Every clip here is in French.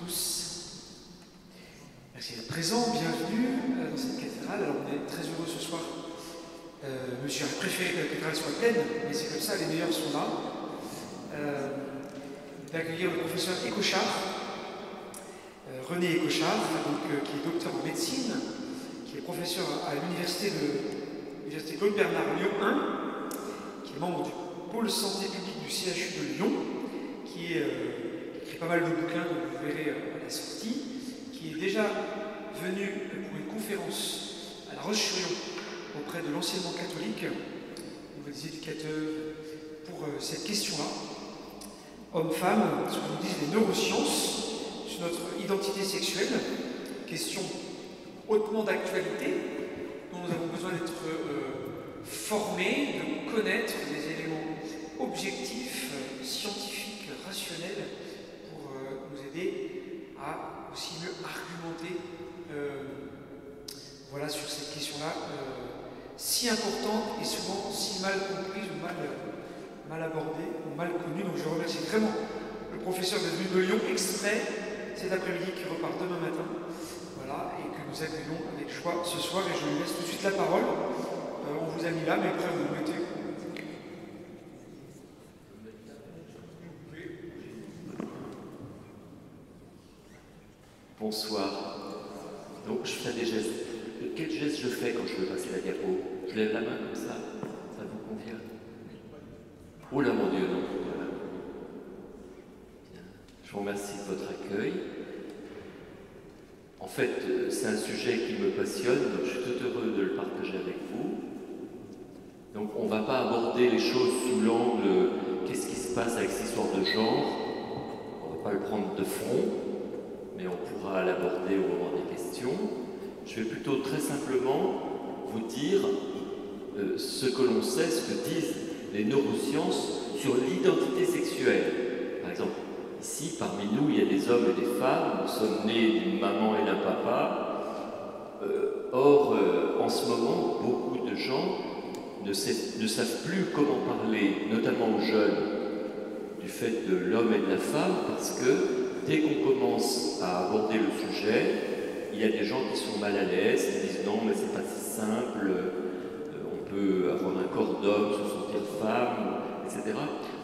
tous. Merci d'être présents, bienvenue dans cette cathédrale. Alors on est très heureux ce soir. J'aurais préféré que la cathédrale soit pleine, mais c'est comme ça, les meilleurs sont là. D'accueillir le professeur Écochard, René Écochard, qui est docteur en médecine, qui est professeur à l'université Claude Bernard Lyon 1, qui est membre du pôle santé publique du CHU de Lyon, qui écrit pas mal de bouquins, donc vous verrez à la sortie, qui est déjà venu pour une conférence à La Roche-sur-Yon auprès de l'enseignement catholique, des éducateurs, pour cette question-là, hommes-femmes, ce que nous disent les neurosciences, sur notre identité sexuelle, question hautement d'actualité, dont nous avons besoin d'être formés, de connaître des éléments objectifs, scientifiques, rationnels, pour nous aider à aussi mieux argumenter voilà, sur cette question-là si importante et souvent si mal comprise ou mal abordée ou mal connue. Donc je remercie vraiment le professeur d'être venu de Lyon exprès cet après-midi qui repart demain matin. Voilà, et que nous accueillons avec joie ce soir. Et je lui laisse tout de suite la parole. On vous a mis là, mais après vous vous mettez. Bonsoir. Donc je fais des gestes. Quel geste je fais quand je veux passer la diapo? Je lève la main comme ça. Ça vous convient? Oh là mon Dieu, non. Voilà. Bien. Je vous remercie de votre accueil. En fait, c'est un sujet qui me passionne, donc je suis tout heureux de le partager avec vous. Donc on ne va pas aborder les choses sous l'angle qu'est-ce qui se passe avec cette histoire de genre. On ne va pas le prendre de front, mais on pourra l'aborder au moment des questions. Je vais plutôt très simplement vous dire ce que l'on sait, ce que disent les neurosciences sur l'identité sexuelle. Par exemple, ici, parmi nous, il y a des hommes et des femmes, nous sommes nés d'une maman et d'un papa. Or, en ce moment, beaucoup de gens ne savent plus comment parler, notamment aux jeunes, du fait de l'homme et de la femme, parce que dès qu'on commence à aborder le sujet, il y a des gens qui sont mal à l'aise, qui disent non, mais c'est pas si simple, on peut avoir un corps d'homme, se sentir femme, etc.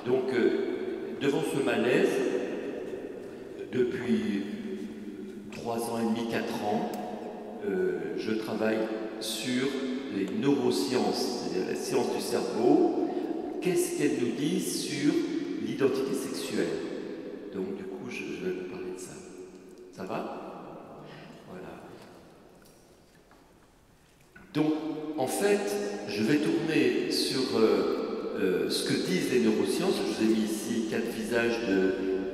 Donc, devant ce malaise, depuis 3 ans et demi, 4 ans, je travaille sur les neurosciences, c'est-à-dire la science du cerveau. Qu'est-ce qu'elles nous disent sur l'identité sexuelle? Donc, du coup, je vais vous parler de ça. Ça va? Voilà. Donc, en fait, je vais tourner sur ce que disent les neurosciences. Je vous ai mis ici 4 visages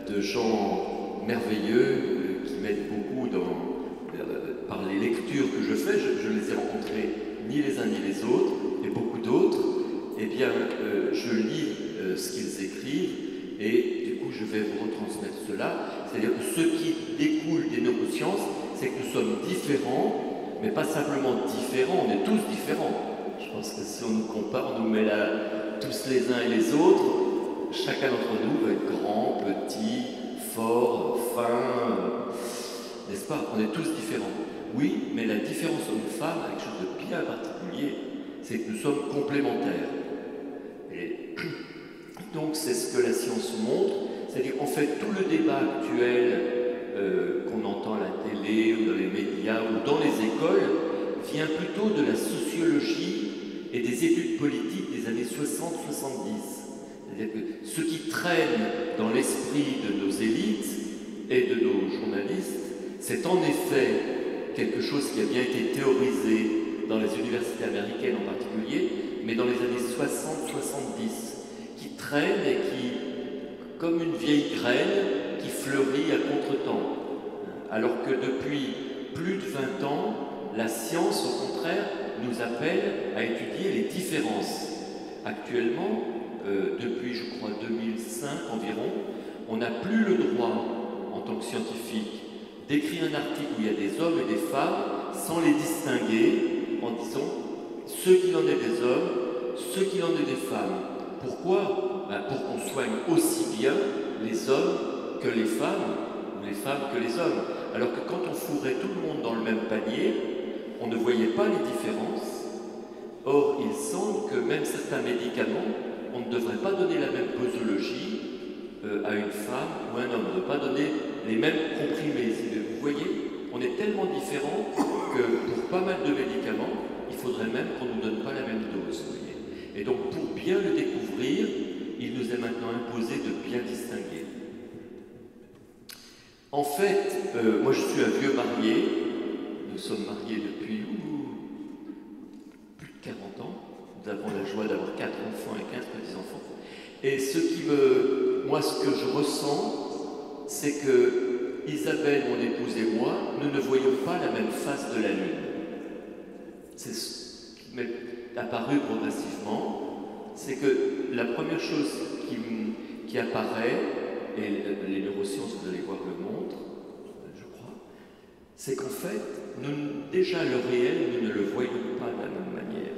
de gens merveilleux qui m'aident beaucoup par les lectures que je fais. Je ne les ai rencontrés ni les uns ni les autres, et beaucoup d'autres. Eh bien, je lis ce qu'ils écrivent, et du coup, je vais vous retransmettre cela. C'est-à-dire que ce qui découle des neurosciences, c'est que nous sommes différents, mais pas simplement différents, on est tous différents. Je pense que si on nous compare, on nous met là tous les uns et les autres, chacun d'entre nous va être grand, petit, fort, fin, n'est-ce pas? On est tous différents. Oui, mais la différence homme-femme a quelque chose de bien particulier, c'est que nous sommes complémentaires. Et donc c'est ce que la science montre, c'est-à-dire en fait tout le débat actuel qu'on entend à la télé ou dans les médias ou dans les écoles vient plutôt de la sociologie et des études politiques des années 60-70. C'est-à-dire que ce qui traîne dans l'esprit de nos élites et de nos journalistes, c'est en effet quelque chose qui a bien été théorisé dans les universités américaines en particulier, mais dans les années 60-70, qui traîne et qui, comme une vieille graine, qui fleurit à contre-temps. Alors que depuis plus de 20 ans, la science, au contraire, nous appelle à étudier les différences. Actuellement, depuis, je crois, 2005 environ, on n'a plus le droit, en tant que scientifique, d'écrire un article où il y a des hommes et des femmes sans les distinguer en disant ce qu'il en est des hommes, ce qu'il en est des femmes. Pourquoi? Pour qu'on soigne aussi bien les hommes que les femmes, ou les femmes que les hommes. Alors que quand on fourrait tout le monde dans le même panier, on ne voyait pas les différences. Or, il semble que même certains médicaments, on ne devrait pas donner la même posologie à une femme ou à un homme, on ne devrait pas donner les mêmes comprimés. Vous voyez, on est tellement différents que pour pas mal de médicaments, il faudrait même qu'on ne nous donne pas la même dose. Vous voyez. Et donc, pour bien le découvrir, il nous est maintenant imposé de bien distinguer. En fait, moi je suis un vieux marié, nous sommes mariés depuis plus de 40 ans, nous avons la joie d'avoir 4 enfants et 15 petits-enfants. Et ce que je ressens, c'est que Isabelle, mon épouse et moi, nous ne voyons pas la même face de la Lune. C'est ce qui m'est apparu progressivement, c'est que la première chose qui apparaît, et les neurosciences, vous allez voir, le montrent, je crois, c'est qu'en fait, déjà le réel, nous ne le voyons pas de la même manière.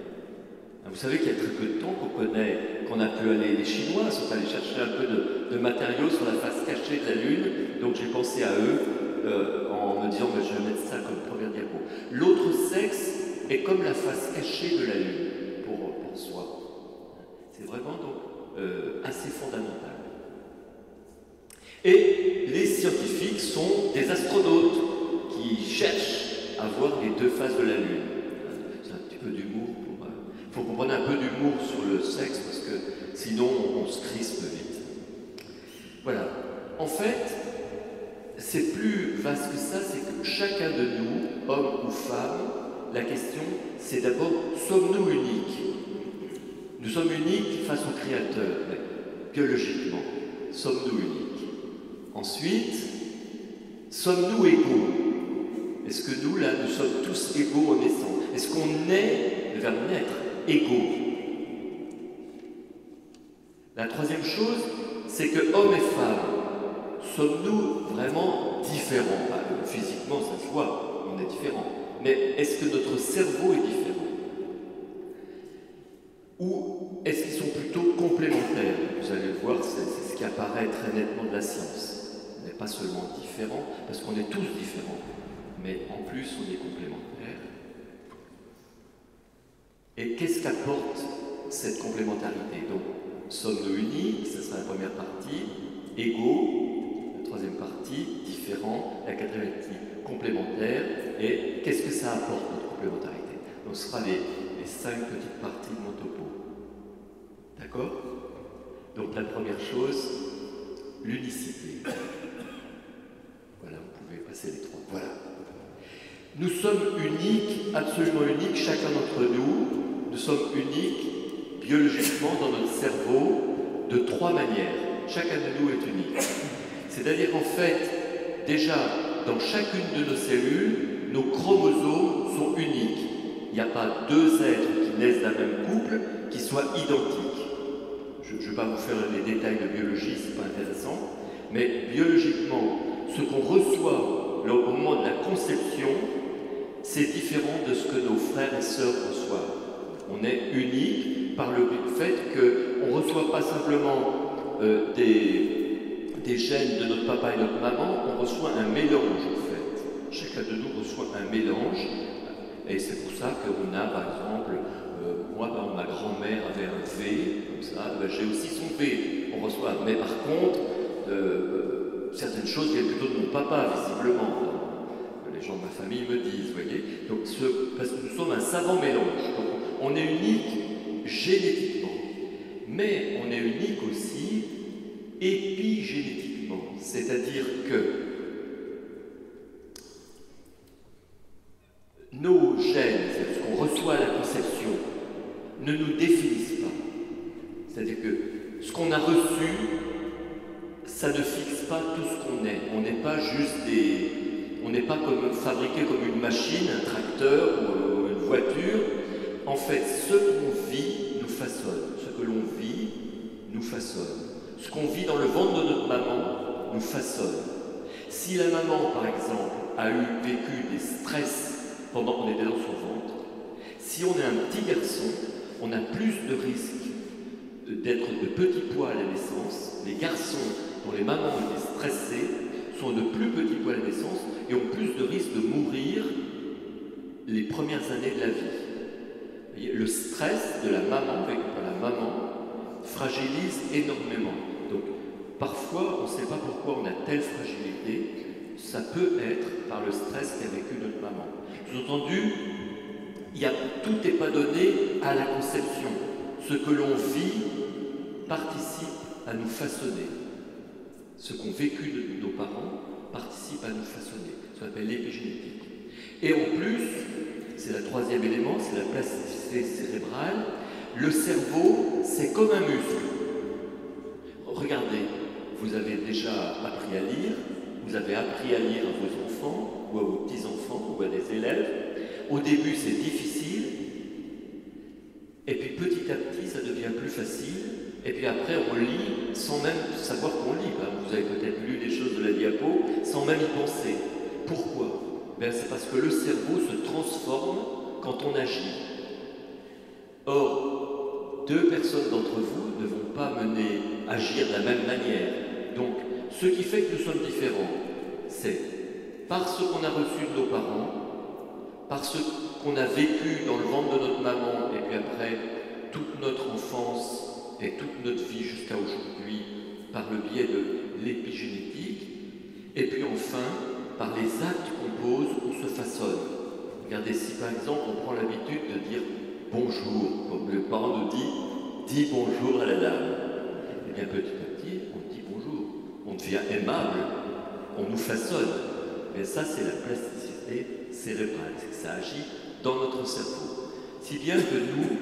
Vous savez qu'il y a très peu de temps qu'on a pu aller, les Chinois sont allés chercher un peu de matériaux sur la face cachée de la Lune, donc j'ai pensé à eux en me disant que je vais mettre ça comme première diapo. L'autre sexe est comme la face cachée de la Lune pour soi. C'est vraiment donc assez fondamental. Et les scientifiques sont des astronautes qui cherchent à voir les deux faces de la Lune. C'est un petit peu d'humour. Il faut comprendre un peu d'humour sur le sexe parce que sinon on se crispe vite. Voilà. En fait, c'est plus vaste que ça, c'est que chacun de nous, homme ou femme, la question c'est d'abord, sommes-nous uniques? Nous sommes uniques face au Créateur, biologiquement. Sommes-nous uniques? Ensuite, sommes-nous égaux? Est-ce que nous, là, nous sommes tous égaux en naissant? Est-ce qu'on est, le verbe naître, égaux? La troisième chose, c'est que hommes et femmes, sommes-nous vraiment différents? Physiquement, ça se voit, on est différents. Mais est-ce que notre cerveau est différent? Ou est-ce qu'ils sont plutôt complémentaires? Vous allez le voir, c'est ce qui apparaît très nettement de la science. On n'est pas seulement différents, parce qu'on est tous différents, mais en plus on est complémentaires. Et qu'est-ce qu'apporte cette complémentarité? Donc, sommes-nous uniques? Ce sera la première partie. Égaux, la troisième partie. Différents, la quatrième partie. Complémentaires. Et qu'est-ce que ça apporte, notre complémentarité? Donc, ce sera les 5 petites parties de mon topo. D'accord? Donc, la première chose, l'unicité. Voilà, vous pouvez passer les 3. Voilà. Nous sommes uniques, absolument uniques, chacun d'entre nous. Nous sommes uniques biologiquement dans notre cerveau de 3 manières. Chacun de nous est unique. C'est-à-dire qu'en fait, déjà, dans chacune de nos cellules, nos chromosomes sont uniques. Il n'y a pas 2 êtres qui naissent d'un même couple qui soient identiques. Je ne vais pas vous faire les détails de biologie, ce n'est pas intéressant. Mais biologiquement, ce qu'on reçoit au moment de la conception, c'est différent de ce que nos frères et sœurs reçoivent. On est unique par le fait qu'on ne reçoit pas simplement des gènes de notre papa et notre maman, on reçoit un mélange en fait. Chacun de nous reçoit un mélange, et c'est pour ça qu'on a par exemple, moi ma grand-mère avait un V, comme ça, j'ai aussi son V, on reçoit, mais par contre, certaines choses viennent plutôt de mon papa, visiblement. Les gens de ma famille me disent, vous voyez. Donc, parce que nous sommes un savant mélange. Donc, on est unique génétiquement, mais on est unique aussi épigénétiquement. C'est-à-dire que nos gènes, c'est ce qu'on reçoit à la conception, ne nous définissent pas. C'est-à-dire que ce qu'on a reçu, ça ne fixe pas tout ce qu'on est. On n'est pas juste on n'est pas fabriqué comme une machine, un tracteur ou une voiture. En fait, ce qu'on vit nous façonne. Ce que l'on vit nous façonne. Ce qu'on vit dans le ventre de notre maman nous façonne. Si la maman, par exemple, a vécu des stress pendant qu'on était dans son ventre, si on est un petit garçon, on a plus de risques d'être de petits poids à la naissance. Les garçons dont les mamans étaient stressées sont de plus petits poids à la naissance et ont plus de risques de mourir les premières années de la vie. Le stress de la maman, vécu par la maman, fragilise énormément. Donc, parfois, on ne sait pas pourquoi on a telle fragilité. Ça peut être par le stress qu'a vécu notre maman. Sous-entendu, tout n'est pas donné à la conception. Ce que l'on vit participe à nous façonner. Ce qu'ont vécu nos parents participe à nous façonner. Ça s'appelle l'épigénétique. Et en plus, c'est le troisième élément, c'est la plasticité cérébrale. Le cerveau, c'est comme un muscle. Regardez, vous avez déjà appris à lire, vous avez appris à lire à vos enfants, ou à vos petits-enfants, ou à des élèves. Au début, c'est difficile, et puis petit à petit, ça devient plus facile, et puis après, on lit sans même savoir qu'on lit. Vous avez peut-être lu des choses de la diapo sans même y penser. Pourquoi? C'est parce que le cerveau se transforme quand on agit. Or, deux personnes d'entre vous ne vont pas agir de la même manière. Donc, ce qui fait que nous sommes différents, c'est parce qu'on a reçu de nos parents, parce qu'on a vécu dans le ventre de notre maman, et puis après, toute notre enfance et toute notre vie jusqu'à aujourd'hui, par le biais de l'épigénétique, et puis enfin, par les actes qu'on pose, on se façonne. Regardez, si par exemple, on prend l'habitude de dire « bonjour », comme le parent nous dit « dis bonjour à la dame », et bien petit à petit, on dit bonjour. On devient aimable, on nous façonne. Mais ça, c'est la plasticité cérébrale, c'est que ça agit dans notre cerveau. Si bien que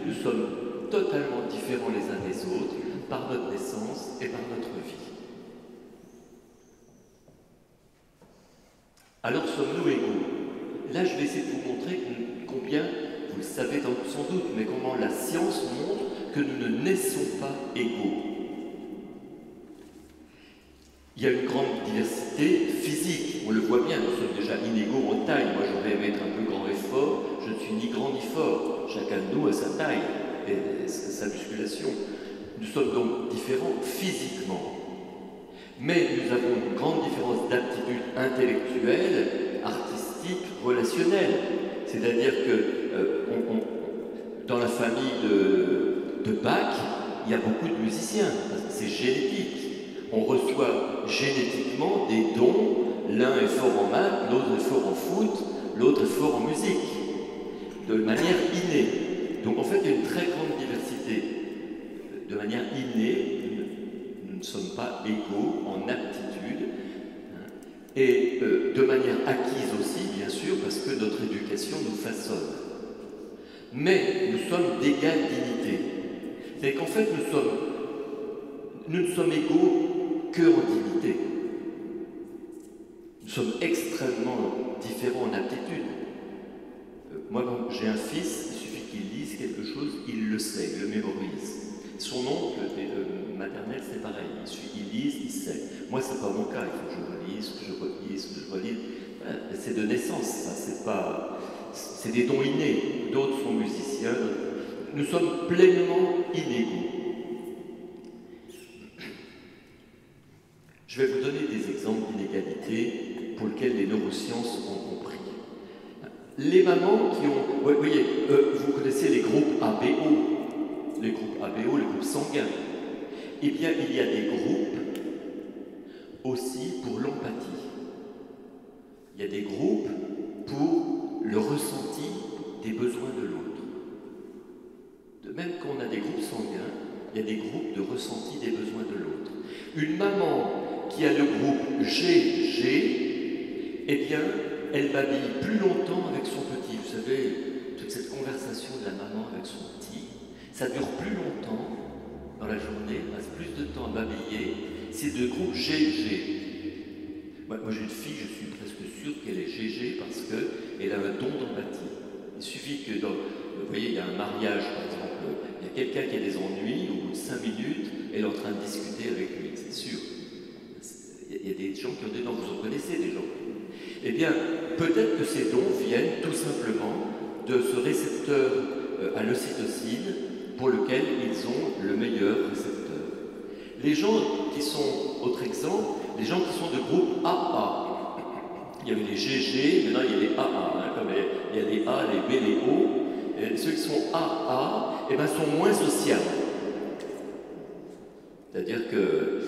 nous sommes totalement différents les uns des autres par notre naissance et par notre vie. Alors sommes-nous égaux? Là, je vais essayer de vous montrer combien, vous le savez sans doute, mais comment la science montre que nous ne naissons pas égaux. Il y a une grande diversité physique, on le voit bien, nous sommes déjà inégaux en taille. Moi, j'aurais aimé être un peu grand et fort, je ne suis ni grand ni fort. Chacun de nous a sa taille et sa musculation. Nous sommes donc différents physiquement. Mais nous avons une grande différence d'aptitude intellectuelle, artistique, relationnelle. C'est-à-dire que dans la famille de Bach, il y a beaucoup de musiciens, parce que c'est génétique. On reçoit génétiquement des dons, l'un est fort en maths, l'autre est fort en foot, l'autre est fort en musique, de manière innée. Donc en fait, il y a une très grande diversité. De manière innée, nous ne sommes pas égaux en aptitude, et de manière acquise aussi, bien sûr, parce que notre éducation nous façonne. Mais nous sommes d'égale dignité. C'est qu'en fait, nous ne sommes égaux que en dignité. Nous sommes extrêmement différents en aptitude. Moi, quand j'ai un fils, il suffit qu'il lise quelque chose, il le sait, il le mémorise. Son oncle maternel, c'est pareil, il lise, il sait. Moi, c'est pas mon cas, il faut que je relise, que je relise, que je relise. Voilà, c'est de naissance, ça, c'est des dons innés. D'autres sont musiciens. Nous sommes pleinement inégaux. Je vais vous donner des exemples d'inégalités pour lesquels les neurosciences ont compris. Les mamans qui ont... Vous voyez, vous connaissez les groupes ABO, les groupes ABO, les groupes sanguins. Eh bien, il y a des groupes aussi pour l'empathie. Il y a des groupes pour le ressenti des besoins de l'autre. De même qu'on a des groupes sanguins, il y a des groupes de ressenti des besoins de l'autre. Une maman qui a le groupe GG, eh bien, elle babille plus longtemps avec son petit. Vous savez, toute cette conversation de la maman avec son petit, ça dure plus longtemps dans la journée, elle passe plus de temps à babiller. C'est de groupe GG. Moi j'ai une fille, je suis presque sûr qu'elle est GG parce qu'elle a un don d'empathie. Il suffit que, vous voyez, il y a un mariage, par exemple, il y a quelqu'un qui a des ennuis, au bout de 5 minutes, elle est en train de discuter avec lui, c'est sûr. Il y a des gens qui ont des dons, vous en connaissez des gens. Eh bien, peut-être que ces dons viennent tout simplement de ce récepteur à l'ocytocine pour lequel ils ont le meilleur récepteur. Les gens qui sont, autre exemple, les gens qui sont de groupe AA. Il y avait les GG, maintenant il y a les AA, hein, comme il y a les A, les B, les O. Et ceux qui sont AA, eh ben, sont moins sociables. C'est-à-dire que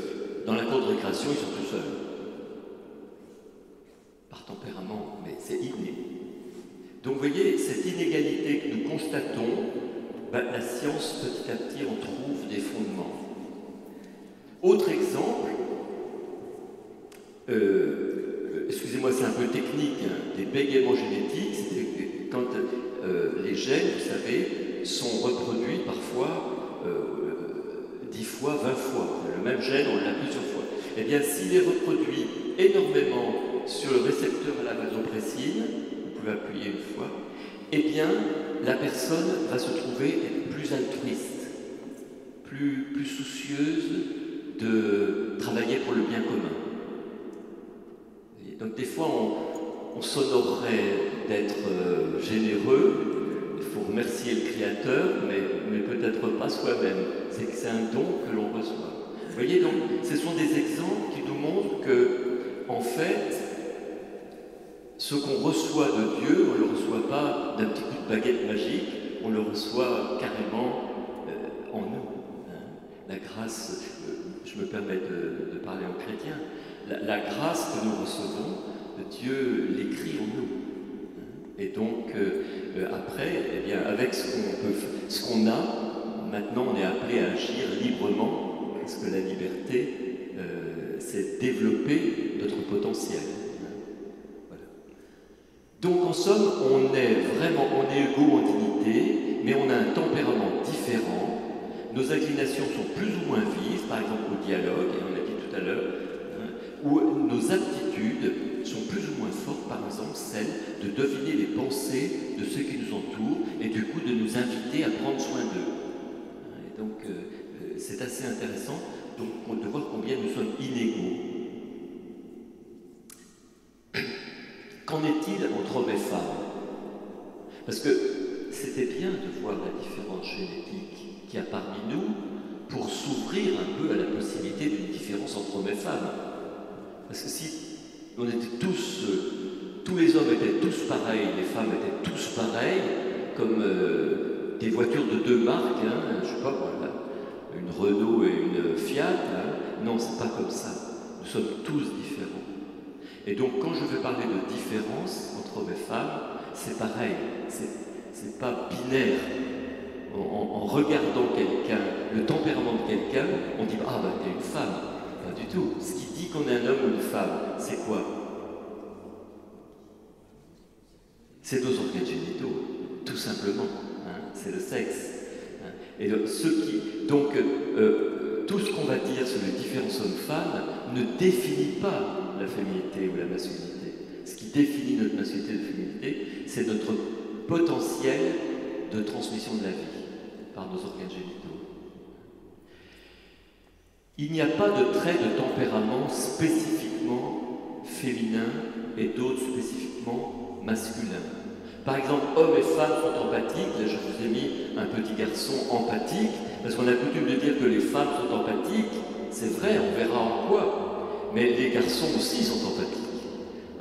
dans la cour de récréation, ils sont tout seuls. Par tempérament, mais c'est inné. Donc vous voyez, cette inégalité que nous constatons, ben, la science petit à petit en trouve des fondements. Autre exemple, excusez-moi, c'est un peu technique, hein, des bégaiements génétiques, c'est quand les gènes, vous savez, sont reproduits parfois 10 fois, 20 fois. Le même gène, on l'a plusieurs fois. Eh bien, s'il est reproduit énormément sur le récepteur à la vasopressine, vous pouvez appuyer une fois, eh bien, la personne va se trouver être plus altruiste, plus soucieuse de travailler pour le bien commun. Et donc, des fois, on s'honorerait d'être généreux, il faut remercier le Créateur, mais peut-être pas soi-même. C'est que c'est un don que l'on reçoit. Vous voyez, donc, ce sont des exemples qui nous montrent que, en fait, ce qu'on reçoit de Dieu, on ne le reçoit pas d'un petit coup de baguette magique, on le reçoit carrément en nous. Hein. La grâce, je me permets de parler en chrétien, la grâce que nous recevons, Dieu l'écrit en nous. Et donc, après, eh bien, avec ce qu'on a, maintenant on est appelé à agir librement, parce que la liberté, c'est développer notre potentiel. Voilà. Donc, en somme, on est égaux en dignité, mais on a un tempérament différent. Nos inclinations sont plus ou moins vives, par exemple au dialogue, et on l'a dit tout à l'heure, où nos aptitudes sont plus ou moins fortes, par exemple celle de deviner les pensées de ceux qui nous entourent et du coup de nous inviter à prendre soin d'eux. Et donc c'est assez intéressant de voir combien nous sommes inégaux. Qu'en est-il entre hommes et femmes? Parce que c'était bien de voir la différence génétique qu'il y a parmi nous pour s'ouvrir un peu à la possibilité d'une différence entre hommes et femmes. Parce que si on était tous les hommes étaient tous pareils, les femmes étaient tous pareilles, comme des voitures de deux marques, hein, je ne sais pas, voilà, une Renault et une Fiat, hein, non, c'est pas comme ça. Nous sommes tous différents. Et donc, quand je veux parler de différence entre hommes et femmes, c'est pareil, c'est pas binaire. En regardant quelqu'un, le tempérament de quelqu'un, on dit ah ben t'es une femme. Pas du tout. Ce qui dit qu'on est un homme ou une femme, c'est quoi? C'est nos organes génitaux, tout simplement. Hein, c'est le sexe. Hein. Et donc, tout ce qu'on va dire sur les différences hommes-femmes ne définit pas la féminité ou la masculinité. Ce qui définit notre masculinité et notre féminité, c'est notre potentiel de transmission de la vie par nos organes génitaux. Il n'y a pas de trait de tempérament spécifiquement féminin et d'autres spécifiquement masculins. Par exemple, hommes et femmes sont empathiques. Là, je vous ai mis un petit garçon empathique, parce qu'on a coutume de dire que les femmes sont empathiques. C'est vrai, on verra en quoi. Mais les garçons aussi sont empathiques.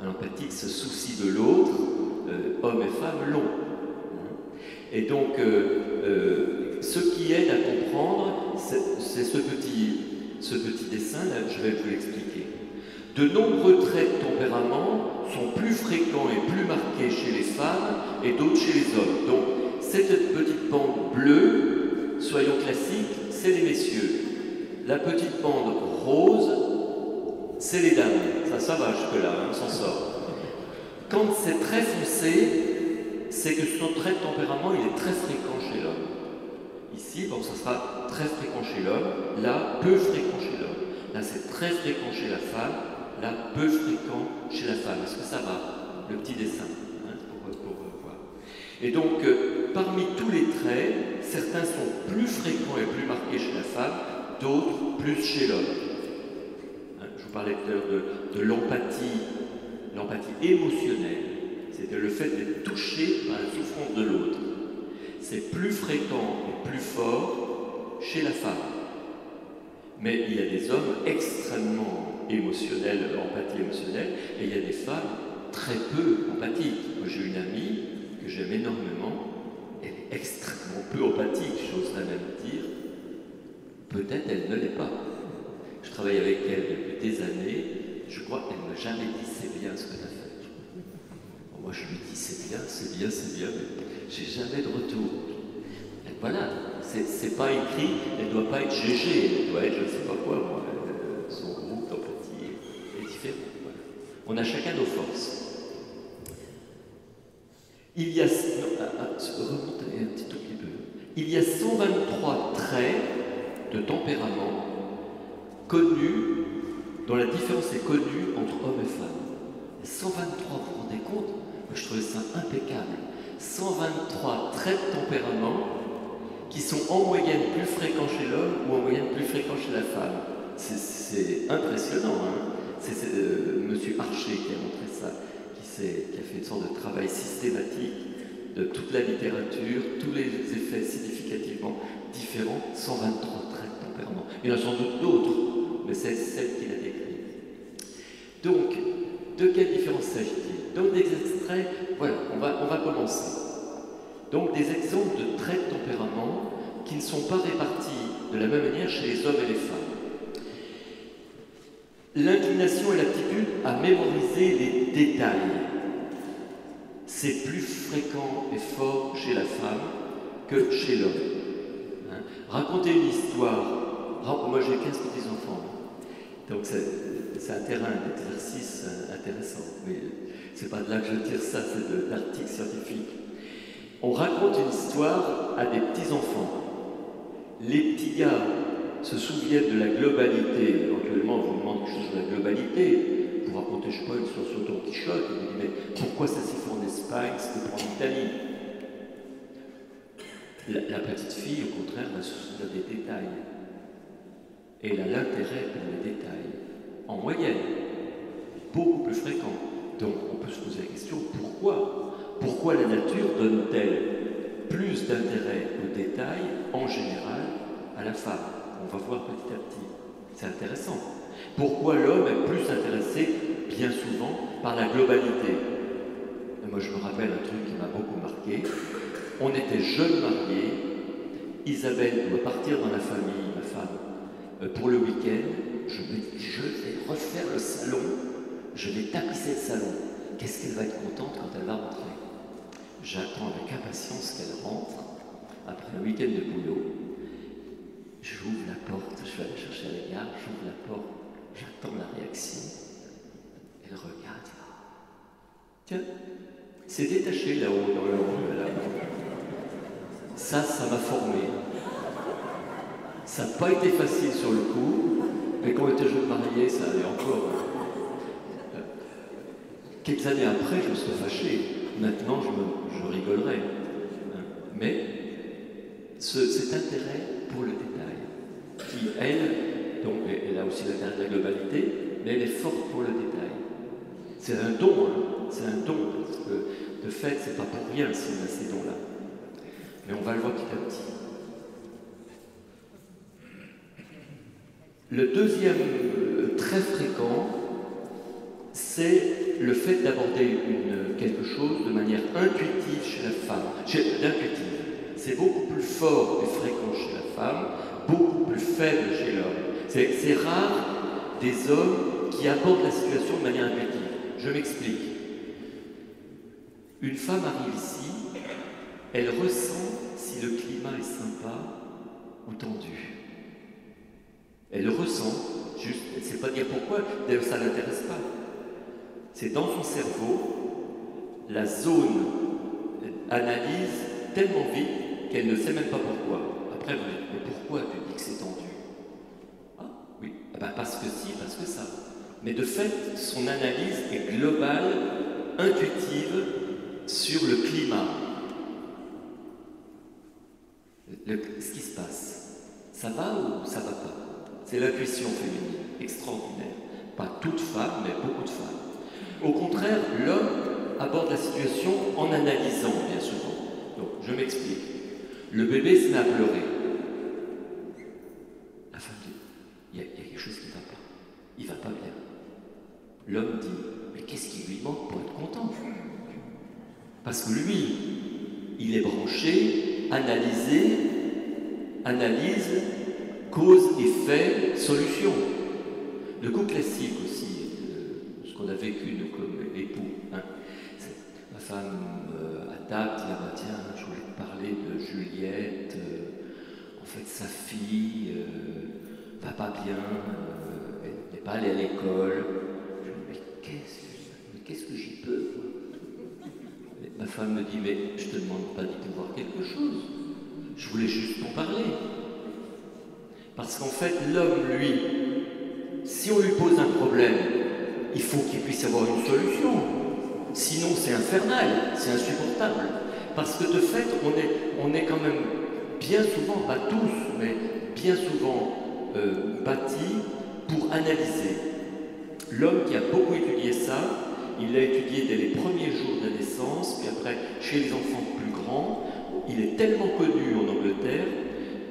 L'empathique se soucie de l'autre, hommes et femmes l'ont. Et donc, ce qui aide à comprendre, c'est ce petit dessin, là, je vais vous l'expliquer. De nombreux traits de tempérament sont plus fréquents et plus marqués chez les femmes et d'autres chez les hommes. Donc, cette petite bande bleue, soyons classiques, c'est les messieurs. La petite bande rose, c'est les dames. Ça va jusque-là, hein, on s'en sort. Quand c'est très foncé, c'est que son trait de tempérament, il est très fréquent chez l'homme. Ici, bon, ça sera très fréquent chez l'homme, là, peu fréquent chez l'homme. Là, c'est très fréquent chez la femme, là, peu fréquent chez la femme. Est-ce que ça va? Le petit dessin, hein, pour voir. Et donc, parmi tous les traits, certains sont plus fréquents et plus marqués chez la femme, d'autres plus chez l'homme. Hein, je vous parlais tout à l'heure de l'empathie émotionnelle. C'est le fait d'être touché par la souffrance de l'autre. C'est plus fréquent et plus fort chez la femme. Mais il y a des hommes extrêmement émotionnelle, empathie émotionnelle, et il y a des femmes très peu empathiques. Moi, j'ai une amie que j'aime énormément, elle est extrêmement peu empathique, j'oserais même dire. Peut-être elle ne l'est pas. Je travaille avec elle depuis des années, je crois qu'elle ne m'a jamais dit c'est bien ce que tu as fait. Bon, moi je lui dis c'est bien, mais j'ai jamais de retour. Et voilà, c'est pas écrit, elle ne doit pas être GG, elle doit être je ne sais pas quoi, moi. Son groupe d'empathie est différent. Voilà. On a chacun nos forces. Il y a, remontez un petit tout petit peu. Il y a 123 traits de tempérament connus, dont la différence est connue entre hommes et femmes. 123, vous vous rendez compte? Moi, je trouvais ça impeccable. 123 traits de tempérament qui sont en moyenne plus fréquents chez l'homme ou en moyenne plus fréquents chez la femme. C'est impressionnant. Hein, c'est Monsieur Archer qui a montré ça, qui a fait une sorte de travail systématique de toute la littérature, tous les effets significativement différents, 123 traits de tempérament. Il y en a sans doute d'autres, mais c'est celle qu'il a décrite. Donc, de quelle différence s'agit-il? Donc des extraits, voilà, on va commencer. Donc des exemples de traits de tempérament qui ne sont pas répartis de la même manière chez les hommes et les femmes. L'inclination et l'aptitude à mémoriser les détails. C'est plus fréquent et fort chez la femme que chez l'homme. Hein? Raconter une histoire. Moi j'ai 15 petits-enfants. Donc c'est un terrain d'exercice intéressant. Mais c'est pas de là que je tire ça, c'est de l'article scientifique. On raconte une histoire à des petits-enfants. Les petits gars se souviennent de la globalité. Éventuellement, on vous demande quelque chose de la globalité. Vous racontez, je sais pas, une histoire sur Don Quichotte, et vous dites, mais pourquoi ça s'est fait en Espagne, c'était pour en Italie? La petite fille, au contraire, va se souvenir des détails. Et elle a l'intérêt pour les détails. En moyenne, beaucoup plus fréquent. Donc, on peut se poser la question, pourquoi? Pourquoi la nature donne-t-elle plus d'intérêt aux détails, en général, à la femme? On va voir petit à petit. C'est intéressant. Pourquoi l'homme est plus intéressé, bien souvent, par la globalité? Et moi, je me rappelle un truc qui m'a beaucoup marqué. On était jeunes mariés. Isabelle doit partir dans la famille, ma femme, pour le week-end. Je me dis, je vais refaire le salon. Je vais tapisser le salon. Qu'est-ce qu'elle va être contente quand elle va rentrer? J'attends avec impatience qu'elle rentre, après un week-end de boulot. J'ouvre la porte, je vais aller chercher à la gare, j'ouvre la porte, j'attends la réaction. Elle regarde. Tiens, c'est détaché là-haut, dans le haut, là. Ça m'a formé. Ça n'a pas été facile sur le coup, mais quand on était jeunes mariés, ça allait encore. Quelques années après, je me serais fâché. Maintenant, je rigolerais. Mais cet intérêt pour le détail, qui, elle, donc, elle a aussi l'intérêt de la globalité, mais elle est forte pour le détail. C'est un don, hein. C'est un don, parce que de fait, c'est pas pour rien si on a ces dons-là. Mais on va le voir petit à petit. Le deuxième très fréquent, c'est le fait d'aborder quelque chose de manière intuitive chez la femme. L'intuitive, c'est beaucoup plus fort et fréquent chez la femme, beaucoup plus faible chez l'homme. C'est rare des hommes qui abordent la situation de manière intuitive. Je m'explique. Une femme arrive ici, elle ressent si le climat est sympa ou tendu. Elle le ressent, juste, elle ne sait pas dire pourquoi, d'ailleurs ça ne l'intéresse pas. C'est dans son cerveau, la zone analyse tellement vite qu'elle ne sait même pas pourquoi. Après, vous dites, mais pourquoi tu dis que c'est tendu? Ah, oui, parce que si, parce que ça. Mais de fait, son analyse est globale, intuitive, sur le climat. Ce qui se passe, ça va ou ça va pas? C'est l'intuition féminine, extraordinaire. Pas toute femme, mais beaucoup de femmes. Au contraire, l'homme aborde la situation en analysant, bien souvent. Donc, je m'explique. Le bébé se met à pleurer. La femme dit, il y a quelque chose qui ne va pas. Il ne va pas bien. l'homme dit, mais qu'est-ce qui lui manque pour être content? Parce que lui, il est branché, analyse, cause, effet, solution. Le coup classique aussi, ce qu'on a vécu nous comme époux. Hein. Ma femme à table dit, ah bah tiens, je voulais te parler de Juliette, en fait sa fille va pas bien, elle n'est pas allée à l'école. Je me dis, mais qu'est-ce que j'y peux? Ma femme me dit, mais je te demande pas d'y pouvoir quelque chose, je voulais juste t'en parler. Parce qu'en fait, l'homme, lui, si on lui pose un problème, il faut qu'il puisse avoir une solution. Sinon, c'est infernal, c'est insupportable. Parce que de fait, on est quand même bien souvent, pas tous, mais bien souvent bâti pour analyser. L'homme qui a beaucoup étudié ça, il l'a étudié dès les premiers jours de la naissance, puis après, chez les enfants plus grands, il est tellement connu en Angleterre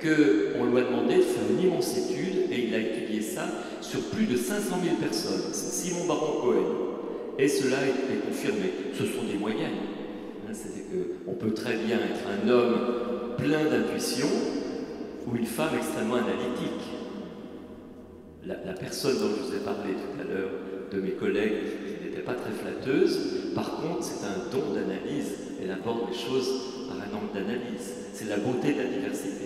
qu'on lui a demandé de faire une immense étude, et il a étudié ça sur plus de 500 000 personnes. C'est Simon Baron-Cohen. Et cela est confirmé. Ce sont des moyennes. C'est-à-dire qu'on peut très bien être un homme plein d'intuition ou une femme extrêmement analytique. La personne dont je vous ai parlé tout à l'heure, de mes collègues, qui n'était pas très flatteuse, par contre, c'est un don d'analyse. Elle aborde les choses par un angle d'analyse. C'est la beauté de la diversité.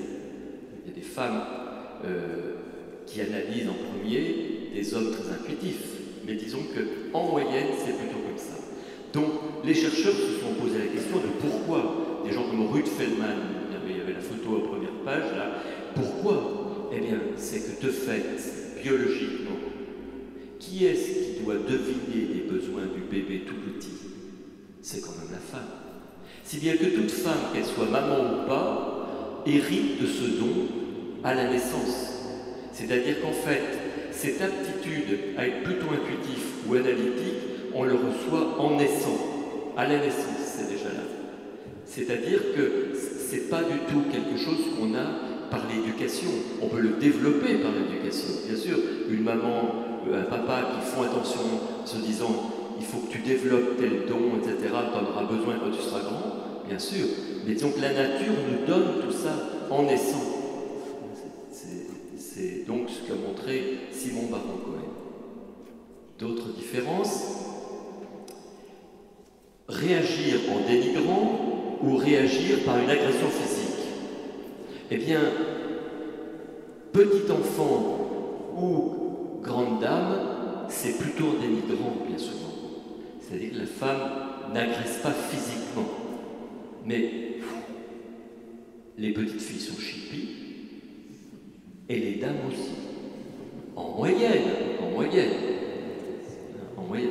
Il y a des femmes qui analysent en premier, des hommes très intuitifs. Mais disons qu'en moyenne, c'est plutôt comme ça. Donc, les chercheurs se sont posé la question de pourquoi des gens comme Ruth Feldman, il y avait la photo à première page, là, pourquoi? Eh bien, c'est que de fait, biologiquement, qui est-ce qui doit deviner les besoins du bébé tout petit? C'est quand même la femme. Si bien que toute femme, qu'elle soit maman ou pas, hérite de ce don à la naissance. C'est-à-dire qu'en fait, cette aptitude à être plutôt intuitif ou analytique, on le reçoit en naissant. À la naissance, c'est déjà là. C'est-à-dire que ce n'est pas du tout quelque chose qu'on a par l'éducation. On peut le développer par l'éducation. Bien sûr, une maman, un papa qui font attention, se disant il faut que tu développes tel don, etc., tu en auras besoin quand tu seras grand, bien sûr. Mais disons que la nature nous donne tout ça en naissant. C'est donc ce qu'a montré Simon Baron-Cohen. D'autres différences? Réagir en dénigrant ou réagir par une agression physique. Eh bien, petit enfant ou grande dame, c'est plutôt en dénigrant, bien souvent. C'est-à-dire que la femme n'agresse pas physiquement. Mais les petites filles sont chippies, et les dames aussi. En moyenne. En moyenne,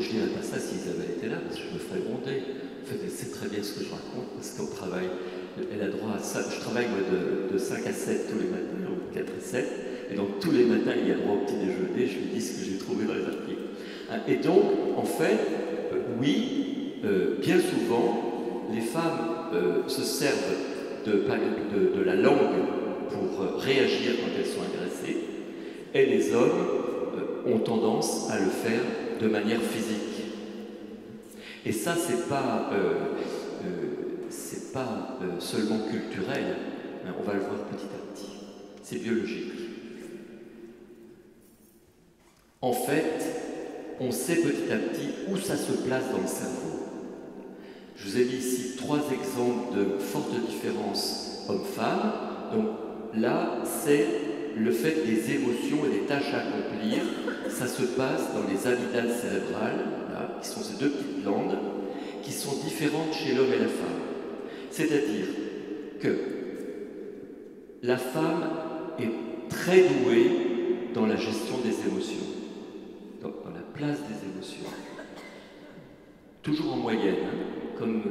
je ne dirais pas ça si Isabelle était là, parce que je me ferais gronder. En fait, elle sait très bien ce que je raconte, parce qu'on travaille, elle a droit à ça. Je travaille, moi, de 5 à 7 tous les matins, ou 4 et 7, et donc tous les matins, il y a droit au petit déjeuner, je lui dis ce que j'ai trouvé dans les articles. Et donc, en fait, oui, bien souvent, les femmes se servent de la langue pour réagir quand elles sont agressées, et les hommes ont tendance à le faire de manière physique. Et ça, c'est pas seulement culturel, hein, on va le voir petit à petit, c'est biologique. En fait, on sait petit à petit où ça se place dans le cerveau. Je vous ai mis ici 3 exemples de fortes différences hommes-femmes. Donc là, c'est le fait des émotions et des tâches à accomplir. Ça se passe dans les amygdales cérébrales, là, qui sont ces 2 petites glandes, qui sont différentes chez l'homme et la femme. C'est-à-dire que la femme est très douée dans la gestion des émotions, dans la place des émotions. Toujours en moyenne, hein, comme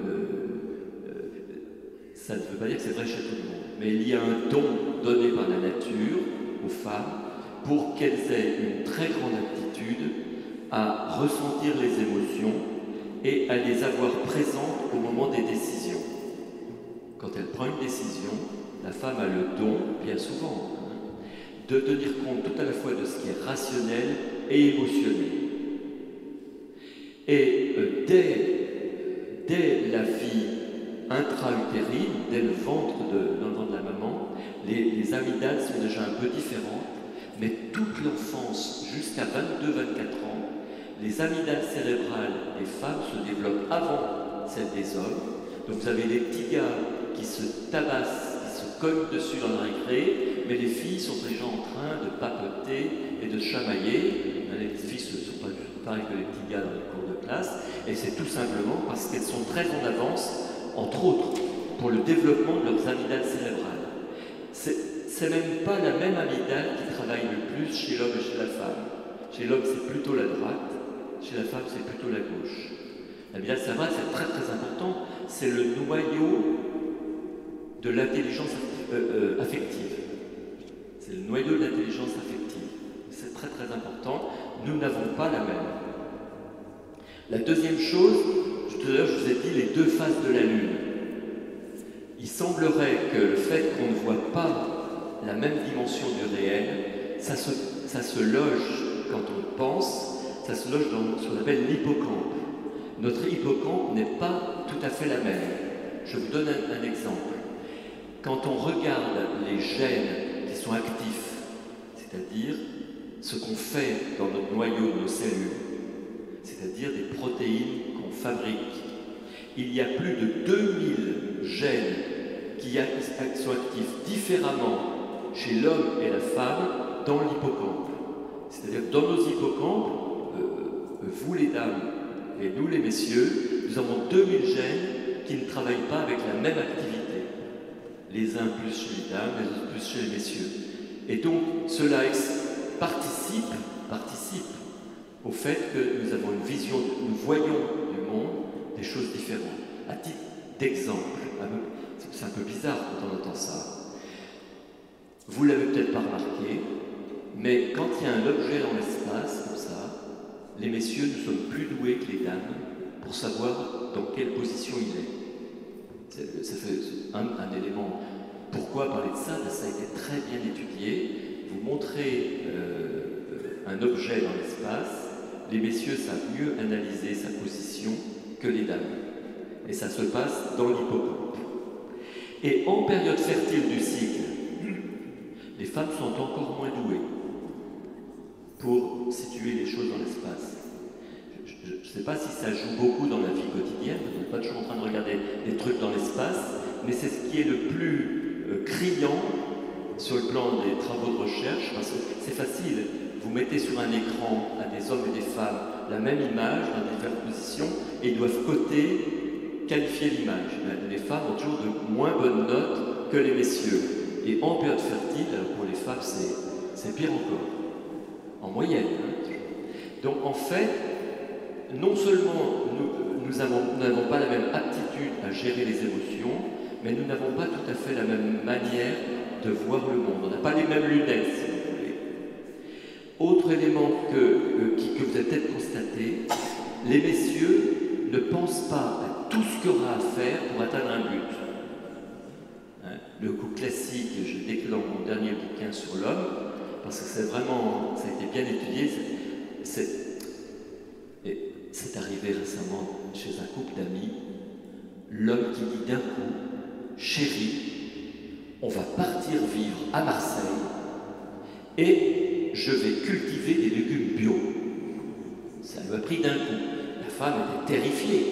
ça ne veut pas dire que c'est vrai chez tout le monde, mais il y a un don donné par la nature aux femmes pour qu'elles aient une très grande aptitude à ressentir les émotions et à les avoir présentes au moment des décisions. Quand elle prend une décision, la femme a le don, bien souvent, de tenir compte tout à la fois de ce qui est rationnel et émotionnel. Et dès la vie intra-utérine, dès le ventre dans le ventre de la maman, les amygdales sont déjà un peu différentes, mais toute l'enfance, jusqu'à 22-24 ans, les amygdales cérébrales des femmes se développent avant celles des hommes. Donc vous avez les petits gars qui se tabassent, qui se cognent dessus dans la récré, mais les filles sont déjà en train de papoter et de chamailler. Les filles ne sont pas pareilles que les petits gars dans les cours de classe, et c'est tout simplement parce qu'elles sont très en avance, entre autres, pour le développement de leurs amygdales cérébrales. C'est même pas la même amygdale qui travaille le plus chez l'homme et chez la femme. Chez l'homme, c'est plutôt la droite, chez la femme, c'est plutôt la gauche. L'amygdale cérébrale, c'est très très important, c'est le noyau de l'intelligence affective. C'est le noyau de l'intelligence affective. C'est très très important. Nous n'avons pas la même. La deuxième chose, tout à l'heure je vous ai dit les deux faces de la Lune. Il semblerait que le fait qu'on ne voit pas la même dimension du réel, ça se loge quand on pense, ça se loge dans ce qu'on appelle l'hippocampe. Notre hippocampe n'est pas tout à fait la même. Je vous donne un exemple. Quand on regarde les gènes qui sont actifs, c'est-à-dire ce qu'on fait dans notre noyau de nos cellules, c'est-à-dire des protéines qu'on fabrique, il y a plus de 2000 gènes qui sont actifs différemment chez l'homme et la femme dans l'hippocampe. C'est-à-dire dans nos hippocampes, vous les dames et nous les messieurs, nous avons 2000 gènes qui ne travaillent pas avec la même activité. Les uns plus chez les dames, les autres plus chez les messieurs. Et donc cela participe au fait que nous avons une vision, nous voyons du monde des choses différentes. À titre d'exemple, c'est un peu bizarre quand on entend ça. Vous l'avez peut-être pas remarqué, mais quand il y a un objet dans l'espace, comme ça, les messieurs, nous sommes plus doués que les dames pour savoir dans quelle position il est. Ça fait un élément. Pourquoi parler de ça? Ça a été très bien étudié. Vous montrez un objet dans l'espace, les messieurs savent mieux analyser sa position que les dames. Et ça se passe dans l'hippocampe. Et en période fertile du cycle, les femmes sont encore moins douées pour situer les choses dans l'espace. Je ne sais pas si ça joue beaucoup dans la vie quotidienne, vous n'êtes pas toujours en train de regarder des trucs dans l'espace, mais c'est ce qui est le plus criant sur le plan des travaux de recherche, parce que c'est facile. Vous mettez sur un écran à des hommes et des femmes la même image dans différentes positions et ils doivent coter, qualifier l'image. Les femmes ont toujours de moins bonnes notes que les messieurs. Et en période fertile, pour les femmes, c'est pire encore. En moyenne. Hein. Donc en fait, non seulement nous n'avons pas la même aptitude à gérer les émotions, mais nous n'avons pas tout à fait la même manière de voir le monde. On n'a pas les mêmes lunettes, si vous voulez. Autre élément que vous avez peut-être constaté, les messieurs ne pensent pas à tout ce qu'il y aura à faire pour atteindre un but. Hein, le coup classique, je l'ai décrit dans mon dernier bouquin sur l'homme, parce que c'est vraiment, ça a été bien étudié, c'est arrivé récemment chez un couple d'amis, l'homme qui dit d'un coup, chérie, on va partir vivre à Marseille et je vais cultiver des légumes bio. Ça lui a pris d'un coup. La femme était terrifiée.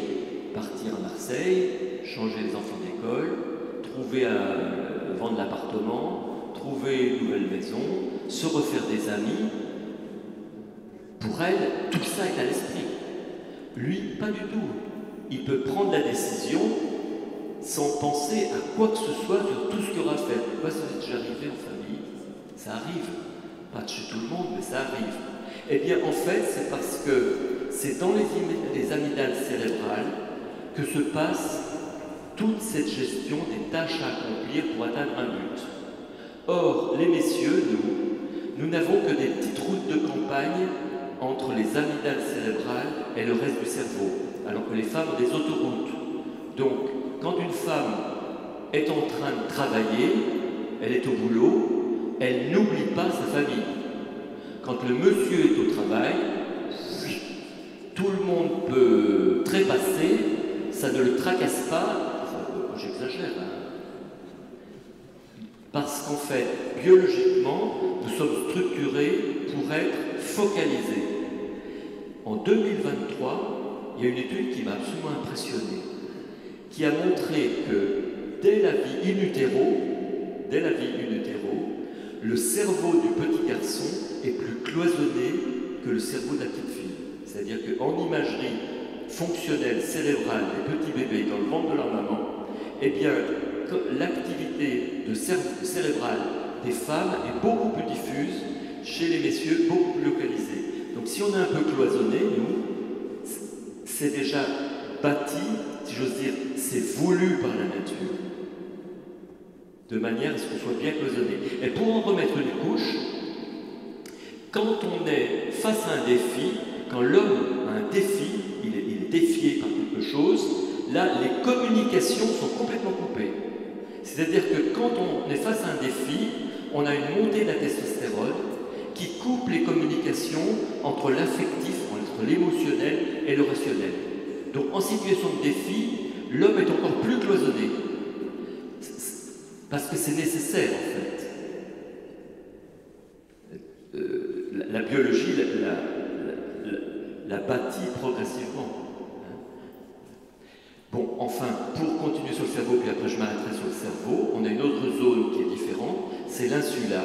Partir à Marseille, changer les enfants d'école, vendre l'appartement, trouver une nouvelle maison, se refaire des amis. Pour elle, tout ça est à l'esprit. Lui, pas du tout. Il peut prendre la décision sans penser à quoi que ce soit sur tout ce qu'il y aura à faire. Moi, ça m'est déjà arrivé en famille. Ça arrive. Pas de chez tout le monde, mais ça arrive. Eh bien, en fait, c'est parce que c'est dans les amygdales cérébrales que se passe toute cette gestion des tâches à accomplir pour atteindre un but. Or, les messieurs, nous n'avons que des petites routes de campagne entre les amygdales cérébrales et le reste du cerveau, alors que les femmes ont des autoroutes. Donc, quand une femme est en train de travailler, elle est au boulot, elle n'oublie pas sa famille. Quand le monsieur est au travail, tout le monde peut trépasser, ça ne le tracasse pas, enfin, j'exagère, hein, parce qu'en fait, biologiquement, nous sommes structurés pour être focalisés. En 2023, il y a une étude qui m'a absolument impressionné, qui a montré que dès la vie in utero, le cerveau du petit garçon est plus cloisonné que le cerveau de la petite fille. C'est-à-dire qu'en imagerie fonctionnelle, cérébrale des petits bébés dans le ventre de leur maman, eh bien, l'activité cérébrale des femmes est beaucoup plus diffuse, chez les messieurs, beaucoup plus localisée. Donc si on est un peu cloisonné, nous, c'est déjà bâti, si j'ose dire, c'est voulu par la nature, de manière à ce qu'on soit bien cloisonné. Et pour en remettre une couche, quand on est face à un défi, quand l'homme a un défi, il est défié par quelque chose, là, les communications sont complètement coupées. C'est-à-dire que quand on est face à un défi, on a une montée de la testostérone qui coupe les communications entre l'affectif, entre l'émotionnel et le rationnel. Donc en situation de défi, l'homme est encore plus cloisonné. Parce que c'est nécessaire en fait. La biologie la bâtit progressivement. Bon, enfin, pour continuer sur le cerveau, puis après je m'arrêterai sur le cerveau, on a une autre zone qui est différente, c'est l'insula,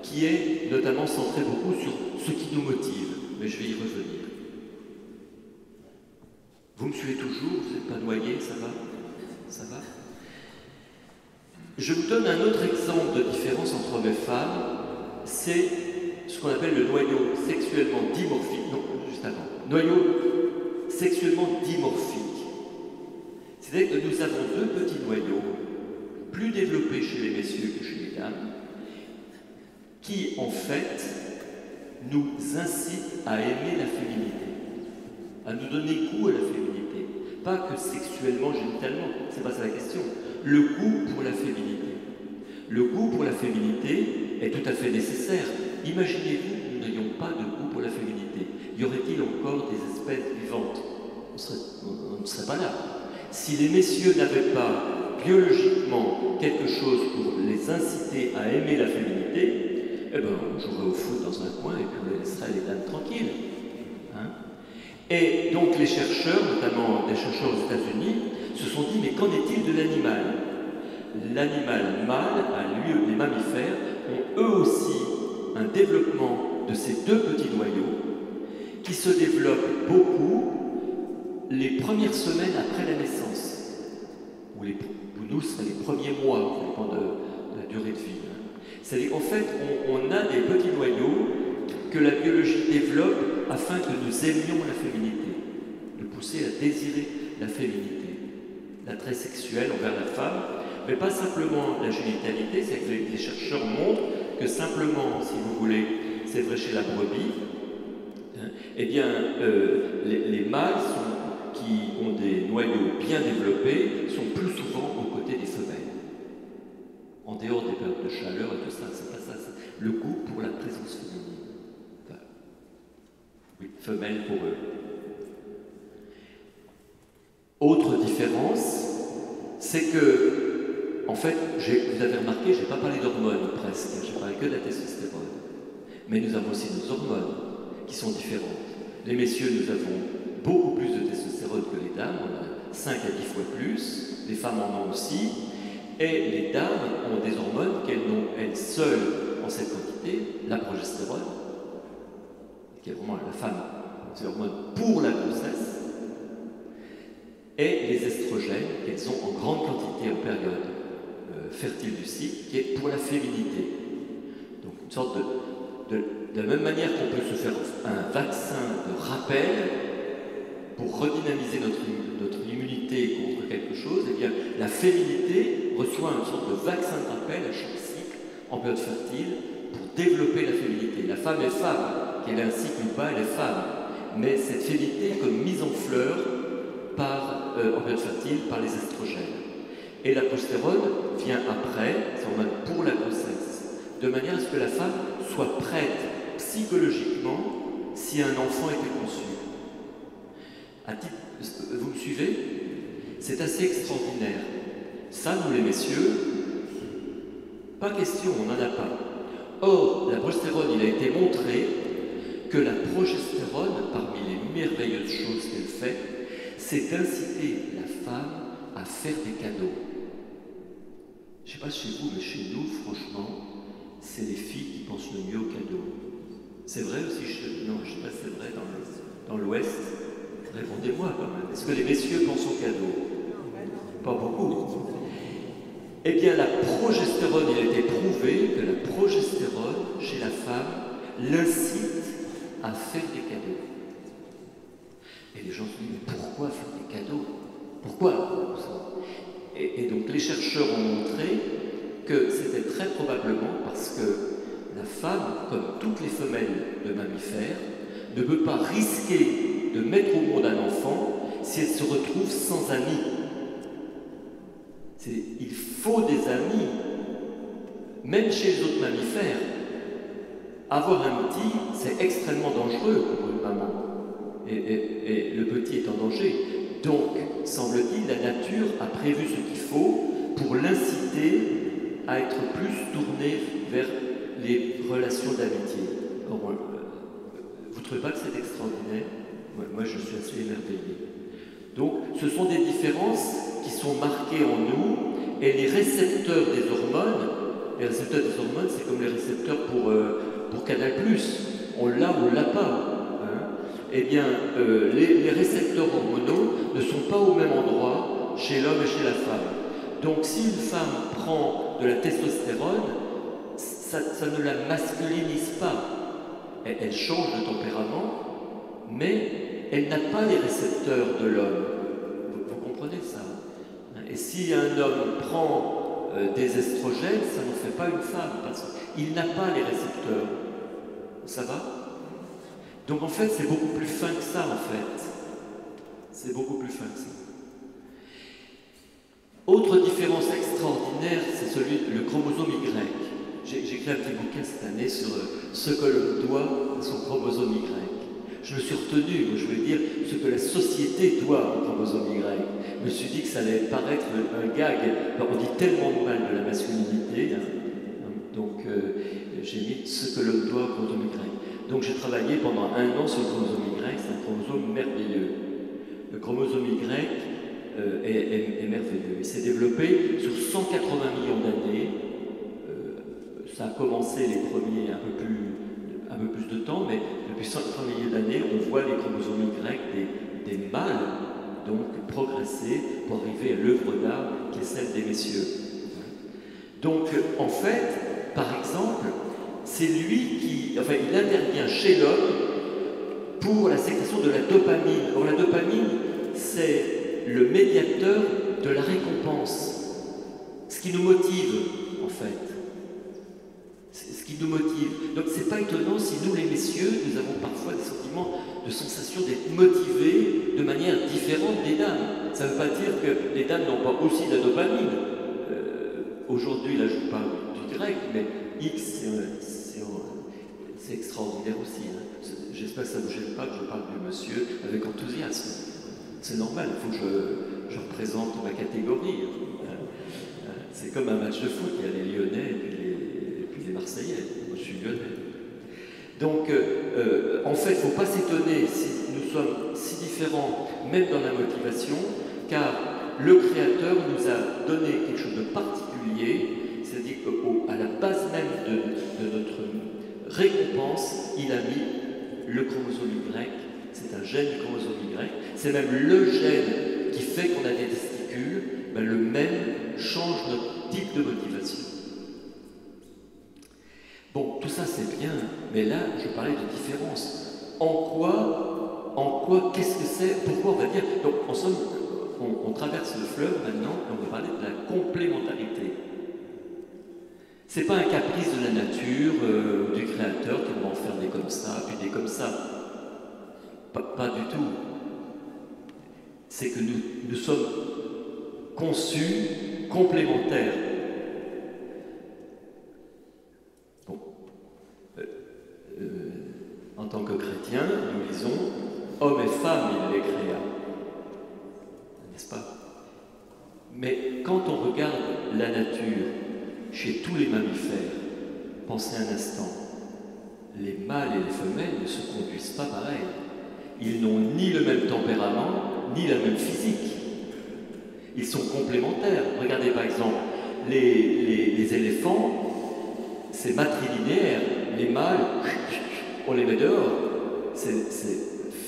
qui est notamment centrée beaucoup sur ce qui nous motive, mais je vais y revenir. Vous me suivez toujours? Vous n'êtes pas noyé? Ça va? Ça va? Je vous donne un autre exemple de différence entre hommes et femmes, c'est ce qu'on appelle le noyau sexuellement dimorphique, non, juste avant, noyau sexuellement dimorphique. C'est-à-dire que nous avons deux petits noyaux, plus développés chez les messieurs que chez les dames, qui en fait nous incitent à aimer la féminité, à nous donner goût à la féminité. Pas que sexuellement, génitalement, c'est pas ça la question. Le goût pour la féminité. Le goût pour la féminité est tout à fait nécessaire. Imaginez-vous que nous n'ayons pas de goût pour la féminité. Y aurait-il encore des espèces vivantes? On ne serait pas là. Si les messieurs n'avaient pas biologiquement quelque chose pour les inciter à aimer la féminité, eh ben, on jouerait au foot dans un coin et puis on les laisserait les dames tranquilles. Hein? Et donc les chercheurs, notamment des chercheurs aux États-Unis, se sont dit, mais qu'en est-il de l'animal? L'animal mâle, les mammifères, ont eux aussi un développement de ces deux petits noyaux qui se développent beaucoup les premières semaines après la naissance, ou nous, ce serait les premiers mois, ça dépend de la durée de vie. C'est-à-dire qu'en fait, on a des petits noyaux que la biologie développe afin que nous aimions la féminité, nous pousser à désirer la féminité, l'attrait sexuel envers la femme, mais pas simplement la génitalité, c'est que les chercheurs montrent que simplement, si vous voulez, c'est vrai chez la brebis, hein, eh bien, les mâles qui ont des noyaux bien développés sont plus souvent aux côtés des femelles. En dehors des périodes de chaleur et tout ça, c'est pas ça. C'est le goût pour la présence féminine. Enfin, oui, femelle pour eux. Autre différence, c'est que, en fait, vous avez remarqué, je n'ai pas parlé d'hormones presque, j'ai parlé que de la testostérone. Mais nous avons aussi nos hormones qui sont différentes. Les messieurs, nous avons beaucoup plus de testostérone que les dames, on a 5 à 10 fois plus, les femmes en ont aussi, et les dames ont des hormones qu'elles n'ont elles seules en cette quantité, la progestérone, qui est vraiment la femme, c'est l'hormone pour la grossesse, et les estrogènes qu'elles ont en grande quantité en période fertile du cycle, qui est pour la féminité. Donc une sorte de la même manière qu'on peut se faire un vaccin de rappel pour redynamiser notre immunité contre quelque chose, eh bien, la féminité reçoit une sorte de vaccin de rappel à chaque cycle en période fertile pour développer la féminité. La femme est femme, qu'elle ait un cycle ou pas, elle est femme. Mais cette féminité est comme mise en fleur en période fertile par les estrogènes. Et la progestérone vient après, c'est en mode pour la grossesse, de manière à ce que la femme soit prête psychologiquement si un enfant était conçu. Vous me suivez? C'est assez extraordinaire. Ça, nous les messieurs, pas question, on n'en a pas. Or, la progestérone, il a été montré que la progestérone, parmi les merveilleuses choses qu'elle fait, c'est d'inciter la femme à faire des cadeaux. Je ne sais pas chez vous, mais chez nous, franchement, c'est les filles qui pensent le mieux aux cadeaux. C'est vrai aussi, non, je ne sais pas si c'est vrai dans l'Ouest. Répondez-moi quand même. Est-ce que les messieurs pensent aux cadeaux? Pas beaucoup. Eh bien, la progestérone, il a été prouvé que la progestérone, chez la femme, l'incite à faire des cadeaux. Et les gens se disent, mais pourquoi faire des cadeaux? Pourquoi? Et donc, les chercheurs ont montré que c'était très probablement parce que la femme, comme toutes les femelles de mammifères, ne peut pas risquer de mettre au monde un enfant si elle se retrouve sans amis. Il faut des amis, même chez les autres mammifères. Avoir un petit, c'est extrêmement dangereux pour une maman, et le petit est en danger. Donc, semble-t-il, la nature a prévu ce qu'il faut pour l'inciter à être plus tourné vers les relations d'amitié. Vous ne trouvez pas que c'est extraordinaire? Moi, je suis assez émerveillé. Donc, ce sont des différences qui sont marquées en nous, et les récepteurs des hormones, c'est comme les récepteurs pour Canal+. On l'a ou on ne l'a pas. Hein. Eh bien, les récepteurs hormonaux ne sont pas au même endroit chez l'homme et chez la femme. Donc, si une femme prend de la testostérone, ça ne la masculinise pas. Elle change de tempérament, mais elle n'a pas les récepteurs de l'homme. Vous comprenez ça? Et si un homme prend des estrogènes, ça n'en fait pas une femme, parce qu'il n'a pas les récepteurs. Ça va? Donc en fait, c'est beaucoup plus fin que ça, en fait. C'est beaucoup plus fin que ça. Autre différence extraordinaire, c'est le chromosome Y. J'ai écrit un petit bouquin cette année sur ce que l'on doit à son chromosome Y. Je me suis retenu, je veux dire, ce que la société doit au chromosome Y. Je me suis dit que ça allait paraître un gag. On dit tellement de mal de la masculinité, hein. Donc j'ai mis ce que l'on doit au chromosome Y. Donc j'ai travaillé pendant 1 an sur le chromosome Y, c'est un chromosome merveilleux. Le chromosome Y est merveilleux. Il s'est développé sur 180 millions d'années. Ça a commencé les premiers un peu plus de temps, mais depuis 180 millions d'années, on voit les chromosomes Y des mâles donc progresser pour arriver à l'œuvre d'art qui est celle des messieurs. Donc en fait, par exemple, c'est lui qui, enfin, il intervient chez l'homme pour la sécrétion de la dopamine. Or la dopamine, c'est le médiateur de la récompense, ce qui nous motive en fait. Ce qui nous motive. Donc c'est pas étonnant si nous les messieurs, nous avons parfois des sentiments de sensation d'être motivés de manière différente des dames. Ça ne veut pas dire que les dames n'ont pas aussi de la dopamine. Aujourd'hui, là je vous parle du grec, mais X c'est extraordinaire aussi. Hein. J'espère que ça ne vous gêne pas que je parle du monsieur avec enthousiasme. C'est normal, il faut que je représente ma catégorie. C'est comme un match de foot, il y a les Lyonnais et puis les Marseillais. Moi, je suis Lyonnais. Donc, en fait, il ne faut pas s'étonner si nous sommes si différents, même dans la motivation, car le Créateur nous a donné quelque chose de particulier, c'est-à-dire qu'à la base même de notre récompense, il a mis le chromosome Y. C'est un gène du chromosome Y. C'est même le gène qui fait qu'on a des testicules. Ben, le même change notre type de motivation. Bon, tout ça c'est bien, mais là je parlais de différence. En quoi, qu'est-ce que c'est? Pourquoi on va dire? Donc en somme, on traverse le fleuve maintenant et on va parler de la complémentarité. C'est pas un caprice de la nature ou du créateur qui va en faire des comme ça, puis des comme ça. Pas du tout. C'est que nous sommes conçus complémentaires. Bon. En tant que chrétiens, nous disons, hommes et femmes, il les créa. Mais quand on regarde la nature chez tous les mammifères, pensez un instant, les mâles et les femelles ne se conduisent pas pareil. Ils n'ont ni le même tempérament, ni la même physique. Ils sont complémentaires. Regardez par exemple, les éléphants, c'est matrilinéaire. Les mâles, on les met dehors. C'est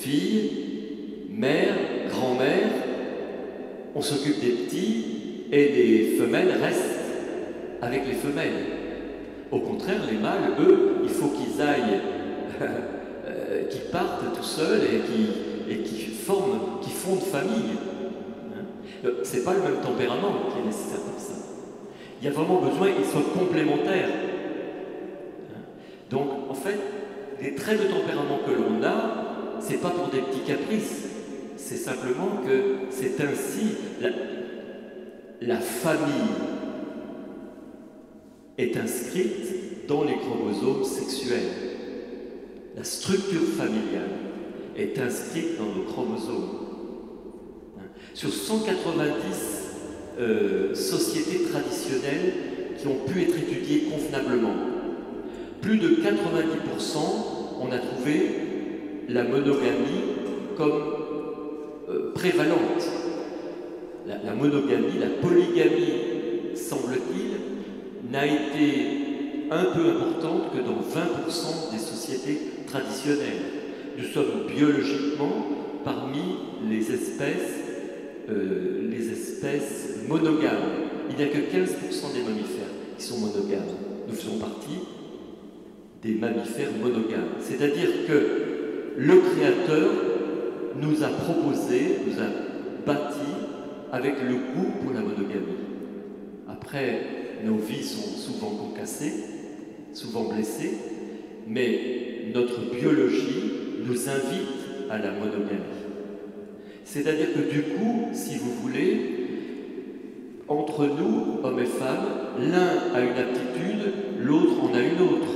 fille, mère, grand-mère, on s'occupe des petits et les femelles restent avec les femelles. Au contraire, les mâles, eux, il faut qu'ils aillent, qu'ils partent tout seuls et qu'ils fondent famille. Hein? C'est pas le même tempérament qui est nécessaire pour ça. Il y a vraiment besoin qu'ils soient complémentaires. Hein? Donc, en fait, les traits de tempérament que l'on a, c'est pas pour des petits caprices. C'est simplement que c'est ainsi la famille est inscrite dans les chromosomes sexuels. La structure familiale est inscrite dans nos chromosomes. Sur 190 sociétés traditionnelles qui ont pu être étudiées convenablement, plus de 90%, on a trouvé la monogamie comme prévalente. La monogamie, la polygamie, semble-t-il, n'a été un peu importante que dans 20% des sociétés traditionnelles. Nous sommes biologiquement parmi les espèces monogames. Il n'y a que 15% des mammifères qui sont monogames. Nous faisons partie des mammifères monogames. C'est-à-dire que le Créateur nous a proposé, nous a bâti avec le goût pour la monogamie. Après, nos vies sont souvent concassées, souvent blessées, mais notre biologie nous invite à la monogamie. C'est-à-dire que du coup, si vous voulez, entre nous, hommes et femmes, l'un a une aptitude, l'autre en a une autre.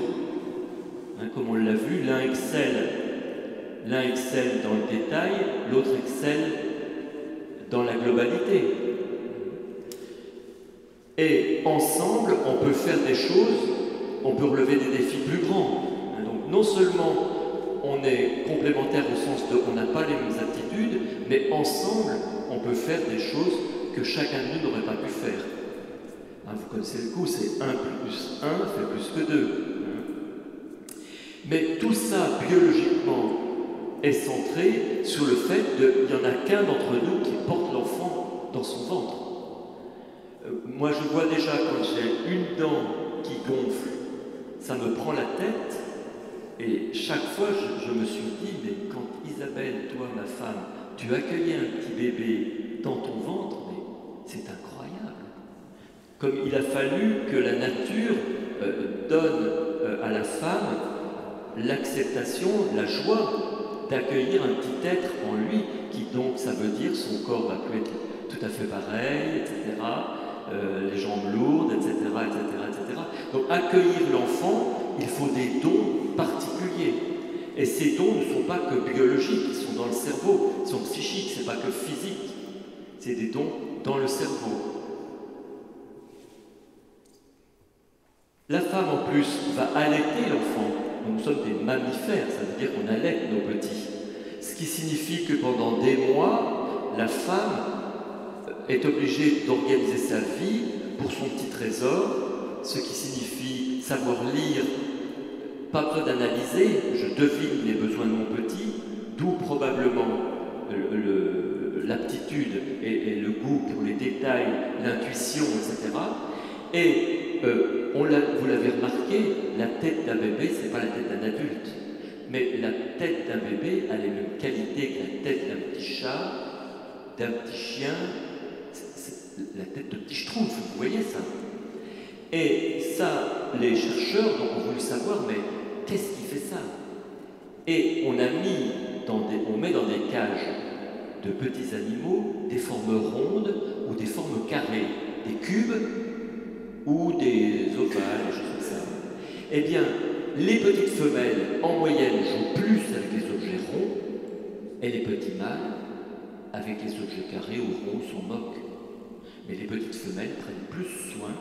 Hein, comme on l'a vu, l'un excelle dans le détail, l'autre excelle dans la globalité. Et ensemble, on peut faire des choses, on peut relever des défis plus grands. Donc non seulement on est complémentaires au sens de on n'a pas les mêmes aptitudes, mais ensemble, on peut faire des choses que chacun de nous n'aurait pas pu faire. Hein, vous connaissez le coup, c'est 1 plus 1 fait plus que 2. Mais tout ça, biologiquement, est centré sur le fait qu'il n'y en a qu'un d'entre nous qui porte l'enfant dans son ventre. Moi, je vois déjà quand j'ai une dent qui gonfle, ça me prend la tête, et chaque fois, je me suis dit, mais quand Isabelle, toi, ma femme, tu accueillais un petit bébé dans ton ventre, mais c'est incroyable. Comme il a fallu que la nature donne à la femme l'acceptation, la joie d'accueillir un petit être en lui, qui donc, ça veut dire, son corps va plus être tout à fait pareil, etc., les jambes lourdes, etc., etc., etc. Donc, accueillir l'enfant, il faut des dons particuliers. Et ces dons ne sont pas que biologiques, ils sont dans le cerveau, ils sont psychiques, c'est pas que physique. C'est des dons dans le cerveau. La femme, en plus, va allaiter l'enfant. Nous sommes des mammifères, ça veut dire qu'on allaite nos petits. Ce qui signifie que pendant des mois, la femme est obligée d'organiser sa vie pour son petit trésor, ce qui signifie savoir lire, pas besoin d'analyser, je devine les besoins de mon petit, d'où probablement l'aptitude et le goût pour les détails, l'intuition, etc. Et vous l'avez remarqué, la tête d'un bébé, c'est pas la tête d'un adulte. Mais la tête d'un bébé a les mêmes qualités que la tête d'un petit chat, d'un petit chien, c'est la tête de petit schtroumpf, vous voyez ça? Et ça, les chercheurs ont voulu savoir, mais qu'est-ce qui fait ça? Et on met dans des cages de petits animaux des formes rondes ou des formes carrées, des cubes ou des ovales, des choses comme ça. Eh bien, les petites femelles, en moyenne, jouent plus avec les objets ronds, et les petits mâles, avec les objets carrés ou ronds, s'en moquent. Mais les petites femelles prennent plus soin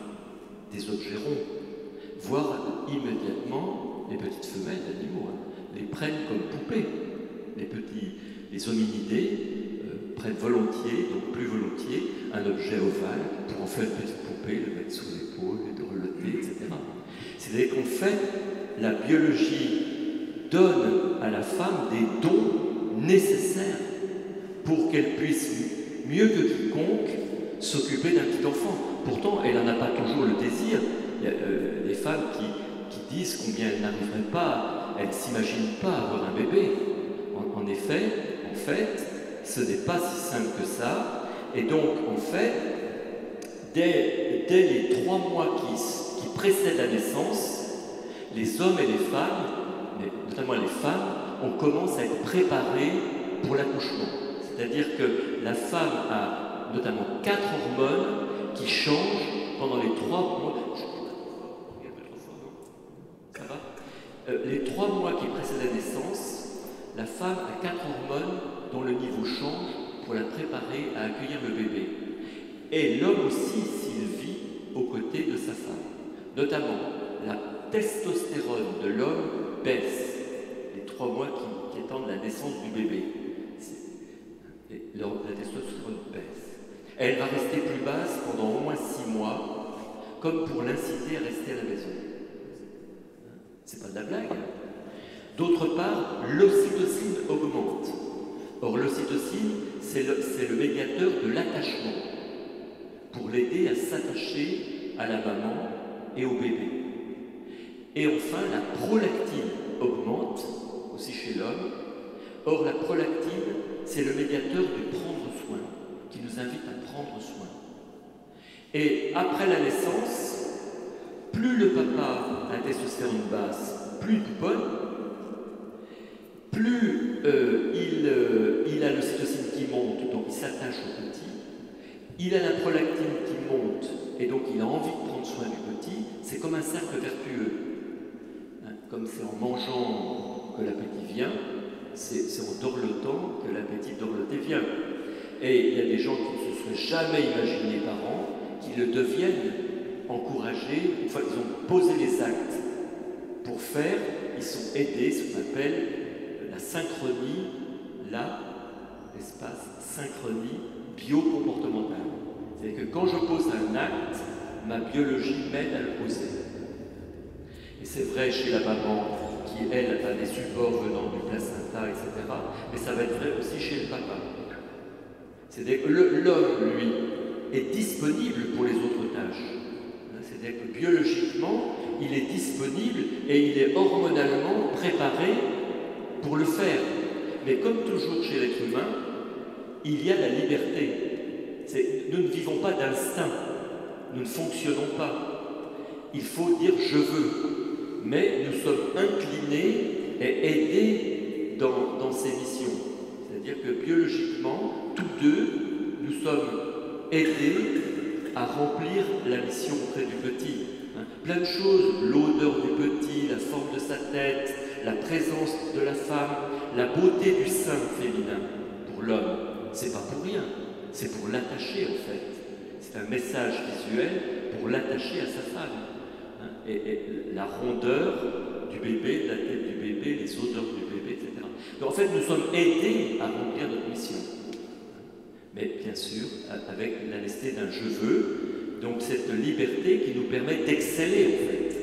des objets ronds, voire immédiatement, les petites femelles d'animaux les prennent comme poupées. Les hominidés prennent volontiers, donc plus volontiers, un objet ovale pour en faire une petite poupée, le mettre sur l'épaule, le reloter, etc. C'est-à-dire qu'en fait, la biologie donne à la femme des dons nécessaires pour qu'elle puisse, mieux que quiconque, s'occuper d'un petit enfant. Pourtant, elle n'en a pas toujours le désir. Il y a des femmes qui disent combien elles n'arriveraient pas, elles ne s'imaginent pas avoir un bébé. En effet, ce n'est pas si simple que ça. Et donc, en fait, dès les 3 mois qui précèdent la naissance, les hommes et les femmes, mais notamment les femmes, on commence à être préparés pour l'accouchement. C'est-à-dire que la femme a notamment 4 hormones qui changent pendant les 3 mois. Ça va ? Les 3 mois qui précèdent la naissance, la femme a 4 hormones dont le niveau change pour la préparer à accueillir le bébé. Et l'homme aussi, s'il vit aux côtés de sa femme. Notamment, la testostérone de l'homme baisse les 3 mois qui attendent la naissance du bébé. La testostérone baisse. Elle va rester plus basse pendant au moins 6 mois, comme pour l'inciter à rester à la maison. C'est pas de la blague. D'autre part, l'ocytocine augmente. Or, l'ocytocine, c'est le médiateur de l'attachement, pour l'aider à s'attacher à la maman et au bébé. Et enfin, la prolactine augmente, aussi chez l'homme. Or, la prolactine, c'est le médiateur du prendre soin, qui nous invite à prendre soin. Et après la naissance, plus le papa a la testostérone basse, plus il couponne, plus il a l'ocytocine qui monte, donc il s'attache au petit, il a la prolactine qui monte, et donc il a envie de prendre soin du petit. C'est comme un cercle vertueux. Comme c'est en mangeant que l'appétit vient, c'est en dorlotant que l'appétit dorloté vient. Et il y a des gens qui ne se seraient jamais imaginés parents, qui le deviennent encouragés, une fois qu'ils ont posé les actes pour faire, ils sont aidés, ce qu'on appelle la synchronie, l'espace synchronie bio-comportementale. C'est-à-dire que quand je pose un acte, ma biologie m'aide à le poser. Et c'est vrai chez la maman, qui elle a des supports venant du placenta, etc. Mais ça va être vrai aussi chez le papa. C'est-à-dire que l'homme, lui, est disponible pour les autres tâches. C'est-à-dire que biologiquement, il est disponible et il est hormonalement préparé pour le faire. Mais comme toujours chez l'être humain, il y a la liberté. Nous ne vivons pas d'instinct, nous ne fonctionnons pas. Il faut dire « je veux », mais nous sommes inclinés et aidés dans ces missions. C'est-à-dire que biologiquement, tous deux, nous sommes aidés à remplir la mission auprès du petit. Plein de choses, l'odeur du petit, la forme de sa tête, la présence de la femme, la beauté du sein féminin pour l'homme. C'est pas pour rien, c'est pour l'attacher en fait. C'est un message visuel pour l'attacher à sa femme. Et la rondeur du bébé, la tête du bébé, les odeurs du bébé, etc. Donc en fait, nous sommes aidés à remplir notre mission. Mais bien sûr, avec la nécessité d'un « je veux », donc cette liberté qui nous permet d'exceller en fait.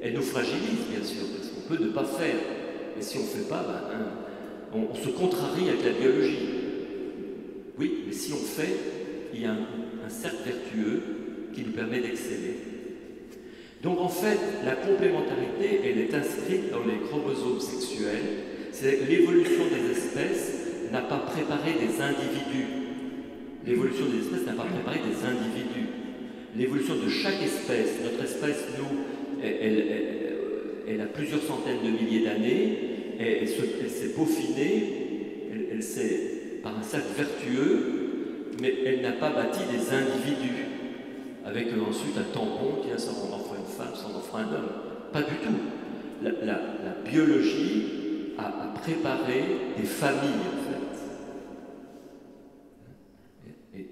Elle nous fragilise bien sûr, parce qu'on peut ne pas faire. Mais si on ne fait pas, on se contrarie avec la biologie. Oui, mais si on fait, il y a un cercle vertueux qui nous permet d'exceller. Donc en fait, la complémentarité, elle est inscrite dans les chromosomes sexuels. C'est l'évolution des espèces n'a pas préparé des individus. L'évolution des espèces n'a pas préparé des individus. L'évolution de chaque espèce, notre espèce, nous, elle a plusieurs centaines de milliers d'années, elle s'est peaufinée, elle s'est, par un cercle vertueux, mais elle n'a pas bâti des individus, avec ensuite un tampon, tiens, ça en fera une femme, ça en fera un homme. Pas du tout. La biologie a préparé des familles, en fait.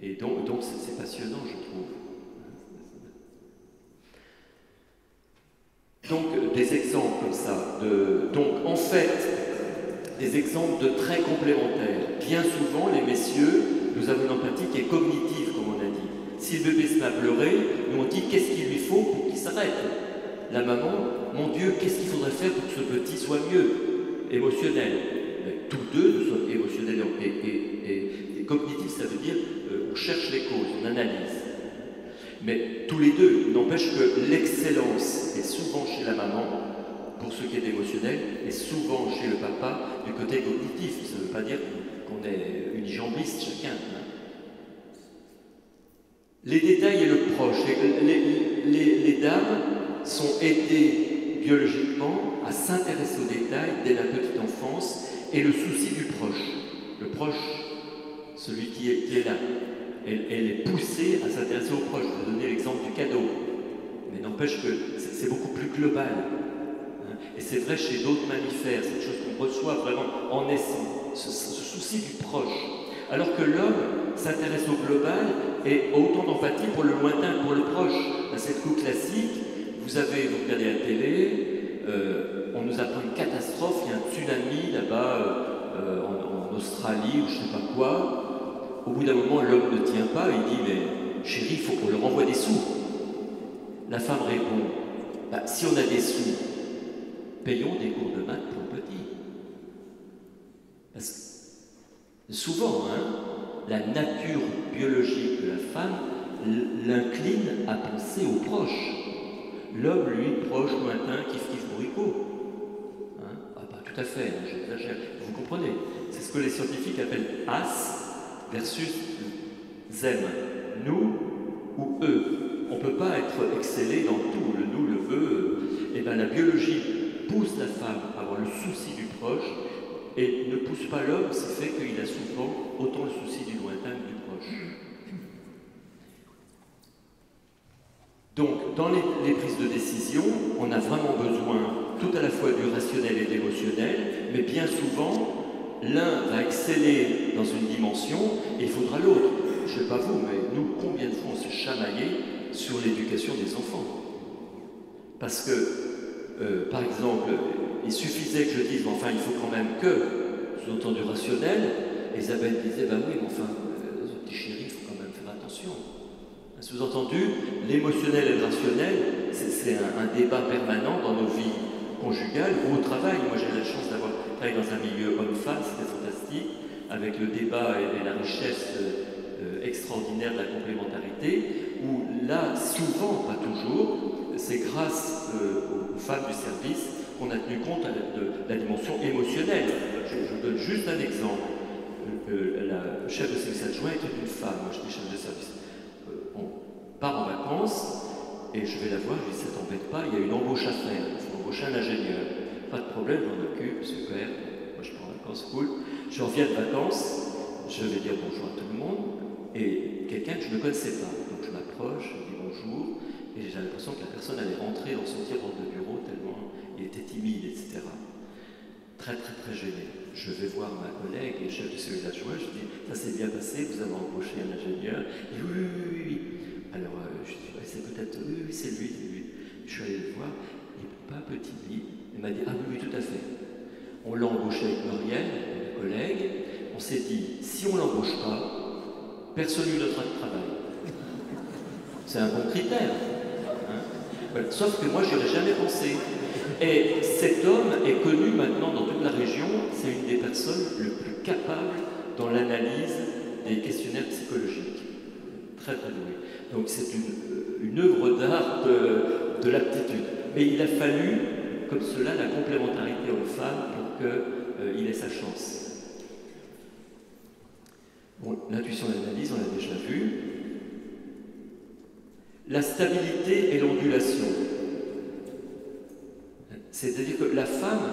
Et donc c'est passionnant, je trouve. Donc des exemples comme ça, donc en fait, des exemples de traits complémentaires. Bien souvent, les messieurs, nous avons une empathie qui est cognitive, comme on a dit. Si le bébé se met à pleurer, nous on dit qu'est-ce qu'il lui faut pour qu'il s'arrête. La maman, mon Dieu, qu'est-ce qu'il faudrait faire pour que ce petit soit mieux, émotionnel. Mais tous deux, nous sommes émotionnels et cognitifs, ça veut dire on cherche les causes, on analyse. Mais tous les deux, n'empêche que l'excellence est souvent chez la maman, pour ce qui est d'émotionnel, et souvent chez le papa du côté cognitif. Ça ne veut pas dire qu'on est unijambiste chacun. Les détails et le proche. Les dames sont aidées biologiquement à s'intéresser aux détails dès la petite enfance et le souci du proche. Le proche, celui qui est là. Elle est poussée à s'intéresser aux proches. Je vais donner l'exemple du cadeau. Mais n'empêche que c'est beaucoup plus global. Et c'est vrai chez d'autres mammifères, c'est quelque chose qu'on reçoit vraiment en naissant, ce souci du proche. Alors que l'homme s'intéresse au global et a autant d'empathie pour le lointain que pour le proche. C'est le coup classique, vous regardez la télé, on nous apprend une catastrophe, il y a un tsunami là-bas en Australie ou je ne sais pas quoi. Au bout d'un moment, l'homme ne tient pas, il dit « mais chérie, il faut qu'on leur envoie des sous ». La femme répond « si on a des sous, payons des cours de maths pour le petit. » Parce que souvent, la nature biologique de la femme l'incline à penser aux proches. L'homme, lui, proche, lointain, kiff-kiff, bourricot. Tout à fait, j'exagère. Vous comprenez? C'est ce que les scientifiques appellent as versus zem. Nous ou eux. On ne peut pas être excellé dans tout, le nous, le eux. Et bien la biologie pousse la femme à avoir le souci du proche et ne pousse pas l'homme, ce qui fait qu'il a souvent autant le souci du lointain que du proche. Donc, dans les prises de décision, on a vraiment besoin tout à la fois du rationnel et de l'émotionnel, mais bien souvent, l'un va exceller dans une dimension et il faudra l'autre. Je ne sais pas vous, mais nous, combien de fois on s'est chamaillé sur l'éducation des enfants? Parce que, par exemple, il suffisait que je dise, enfin, il faut quand même que, sous-entendu rationnel, Isabelle disait, ben oui, mais enfin, les petits chéris, il faut quand même faire attention. Sous-entendu, l'émotionnel et le rationnel, c'est un débat permanent dans nos vies conjugales ou au travail. Moi, j'ai la chance d'avoir travaillé dans un milieu homme-femme, c'était fantastique, avec le débat et la richesse extraordinaire de la complémentarité, où là, souvent, pas toujours, c'est grâce aux femmes du service qu'on a tenu compte de la dimension émotionnelle. Je donne juste un exemple. La chef de service adjoint était une femme, moi j'étais chef de service. On part en vacances et je vais la voir, je lui dis ça t'embête pas, il y a une embauche à faire, il faut embaucher un ingénieur. Pas de problème, je m'en occupe, super, moi je pars en vacances, cool. Je reviens de vacances, je vais dire bonjour à tout le monde et quelqu'un que je ne connaissais pas. Donc je m'approche, je dis bonjour et j'ai l'impression que la personne allait rentrer dans son tiroir de bureau tellement il était timide, etc. Très très très gêné. Je vais voir ma collègue et chef de service adjoint, je dis ça s'est bien passé, vous avez embauché un ingénieur. Il dit oui. Alors je dis c'est peut-être oui, c'est lui. Je suis allé le voir, il n'est pas un peu timide. Il m'a dit ah oui, tout à fait. On l'a embauché avec Muriel, ma collègue. On s'est dit si on ne l'embauche pas, personne ne lui donnera de travail. C'est un bon critère. Voilà. Sauf que moi je n'y aurais jamais pensé. Et cet homme est connu maintenant dans toute la région, c'est une des personnes les plus capables dans l'analyse des questionnaires psychologiques. Très très doué. Donc c'est une œuvre d'art de l'aptitude. Mais il a fallu, comme cela, la complémentarité homme-femme pour qu'il ait sa chance. Bon, l'intuition et l'analyse, on l'a déjà vu. La stabilité et l'ondulation. C'est-à-dire que la femme,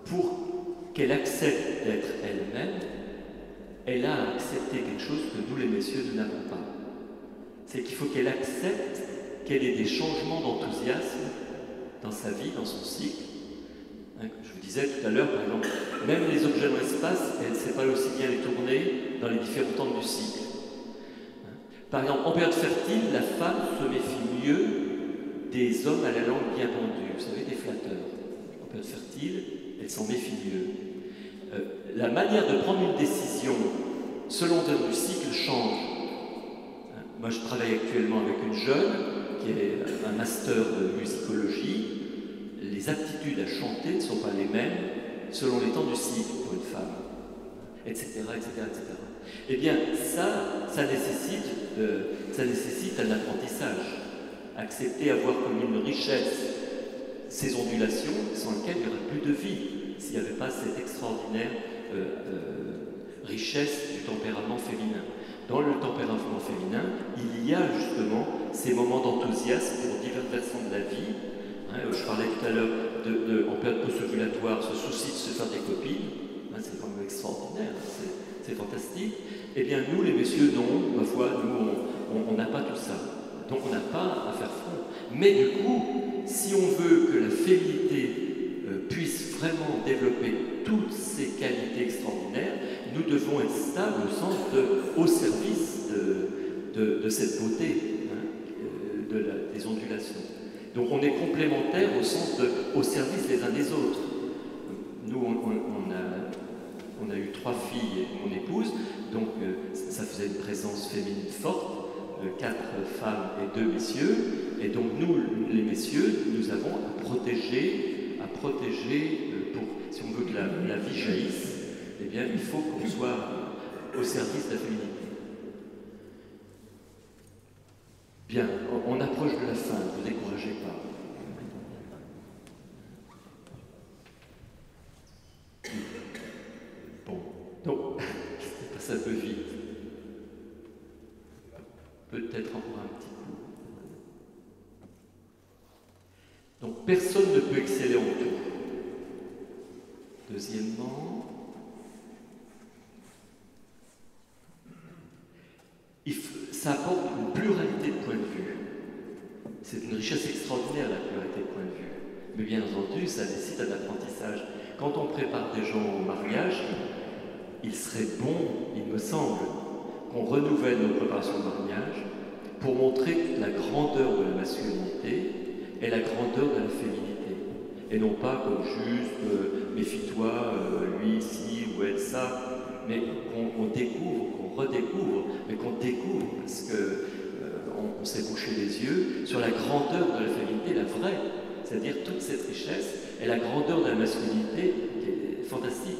pour qu'elle accepte d'être elle-même, elle a à accepter quelque chose que nous, les messieurs, nous n'avons pas. C'est qu'il faut qu'elle accepte qu'elle ait des changements d'enthousiasme dans sa vie, dans son cycle, Je vous disais tout à l'heure, par exemple, même les objets dans l'espace, elle ne sait pas aussi bien les tourner dans les différents temps du cycle. Par exemple, en période fertile, la femme se méfie mieux des hommes à la langue bien pendue, vous savez, des flatteurs. En période fertile, elle s'en méfie mieux. La manière de prendre une décision selon le temps du cycle change. Moi, je travaille actuellement avec une jeune qui est un master de musicologie. Les aptitudes à chanter ne sont pas les mêmes selon les temps du cycle pour une femme, etc., etc., etc. Eh bien, ça nécessite un apprentissage. Accepter, avoir comme une richesse ces ondulations sans lesquelles il n'y aurait plus de vie, s'il n'y avait pas cette extraordinaire richesse du tempérament féminin. Dans le tempérament féminin, il y a justement ces moments d'enthousiasme pour divers versants de la vie. Je parlais tout à l'heure en période post-ovulatoire, ce souci de se faire des copines. C'est quand même extraordinaire, c'est fantastique. Eh bien, nous, les messieurs, non, ma foi, nous, on n'a pas tout ça. Donc, on n'a pas à faire front. Mais du coup, si on veut que la féminité puisse vraiment développer toutes ces qualités extraordinaires, nous devons être stables au service de cette beauté, des ondulations. Donc on est complémentaires au service les uns des autres. Nous, on a eu 3 filles et mon épouse, donc ça faisait une présence féminine forte, 4 femmes et 2 messieurs, et donc nous, les messieurs, nous avons à protéger pour, si on veut que la vie jaillisse, eh bien il faut qu'on soit au service de la féminité. Bien, on approche de la fin, ne vous découragez pas. Bon, donc, c'est passé un peu vite. Peut-être encore un petit coup. Donc, personne ne peut exceller en tout. Deuxièmement, ça apporte une pluralité de points de vue. C'est une richesse extraordinaire, la pluralité de points de vue. Mais bien entendu, ça nécessite un apprentissage. Quand on prépare des gens au mariage, il serait bon, il me semble, qu'on renouvelle nos préparations de mariage pour montrer la grandeur de la masculinité et la grandeur de la féminité. Et non pas comme juste méfie-toi, lui ici ou elle ça, mais qu'on découvre, qu'on redécouvre, mais qu'on découvre parce que on s'est bouché les yeux sur la grandeur de la féminité, la vraie, c'est-à-dire toute cette richesse et la grandeur de la masculinité qui est fantastique.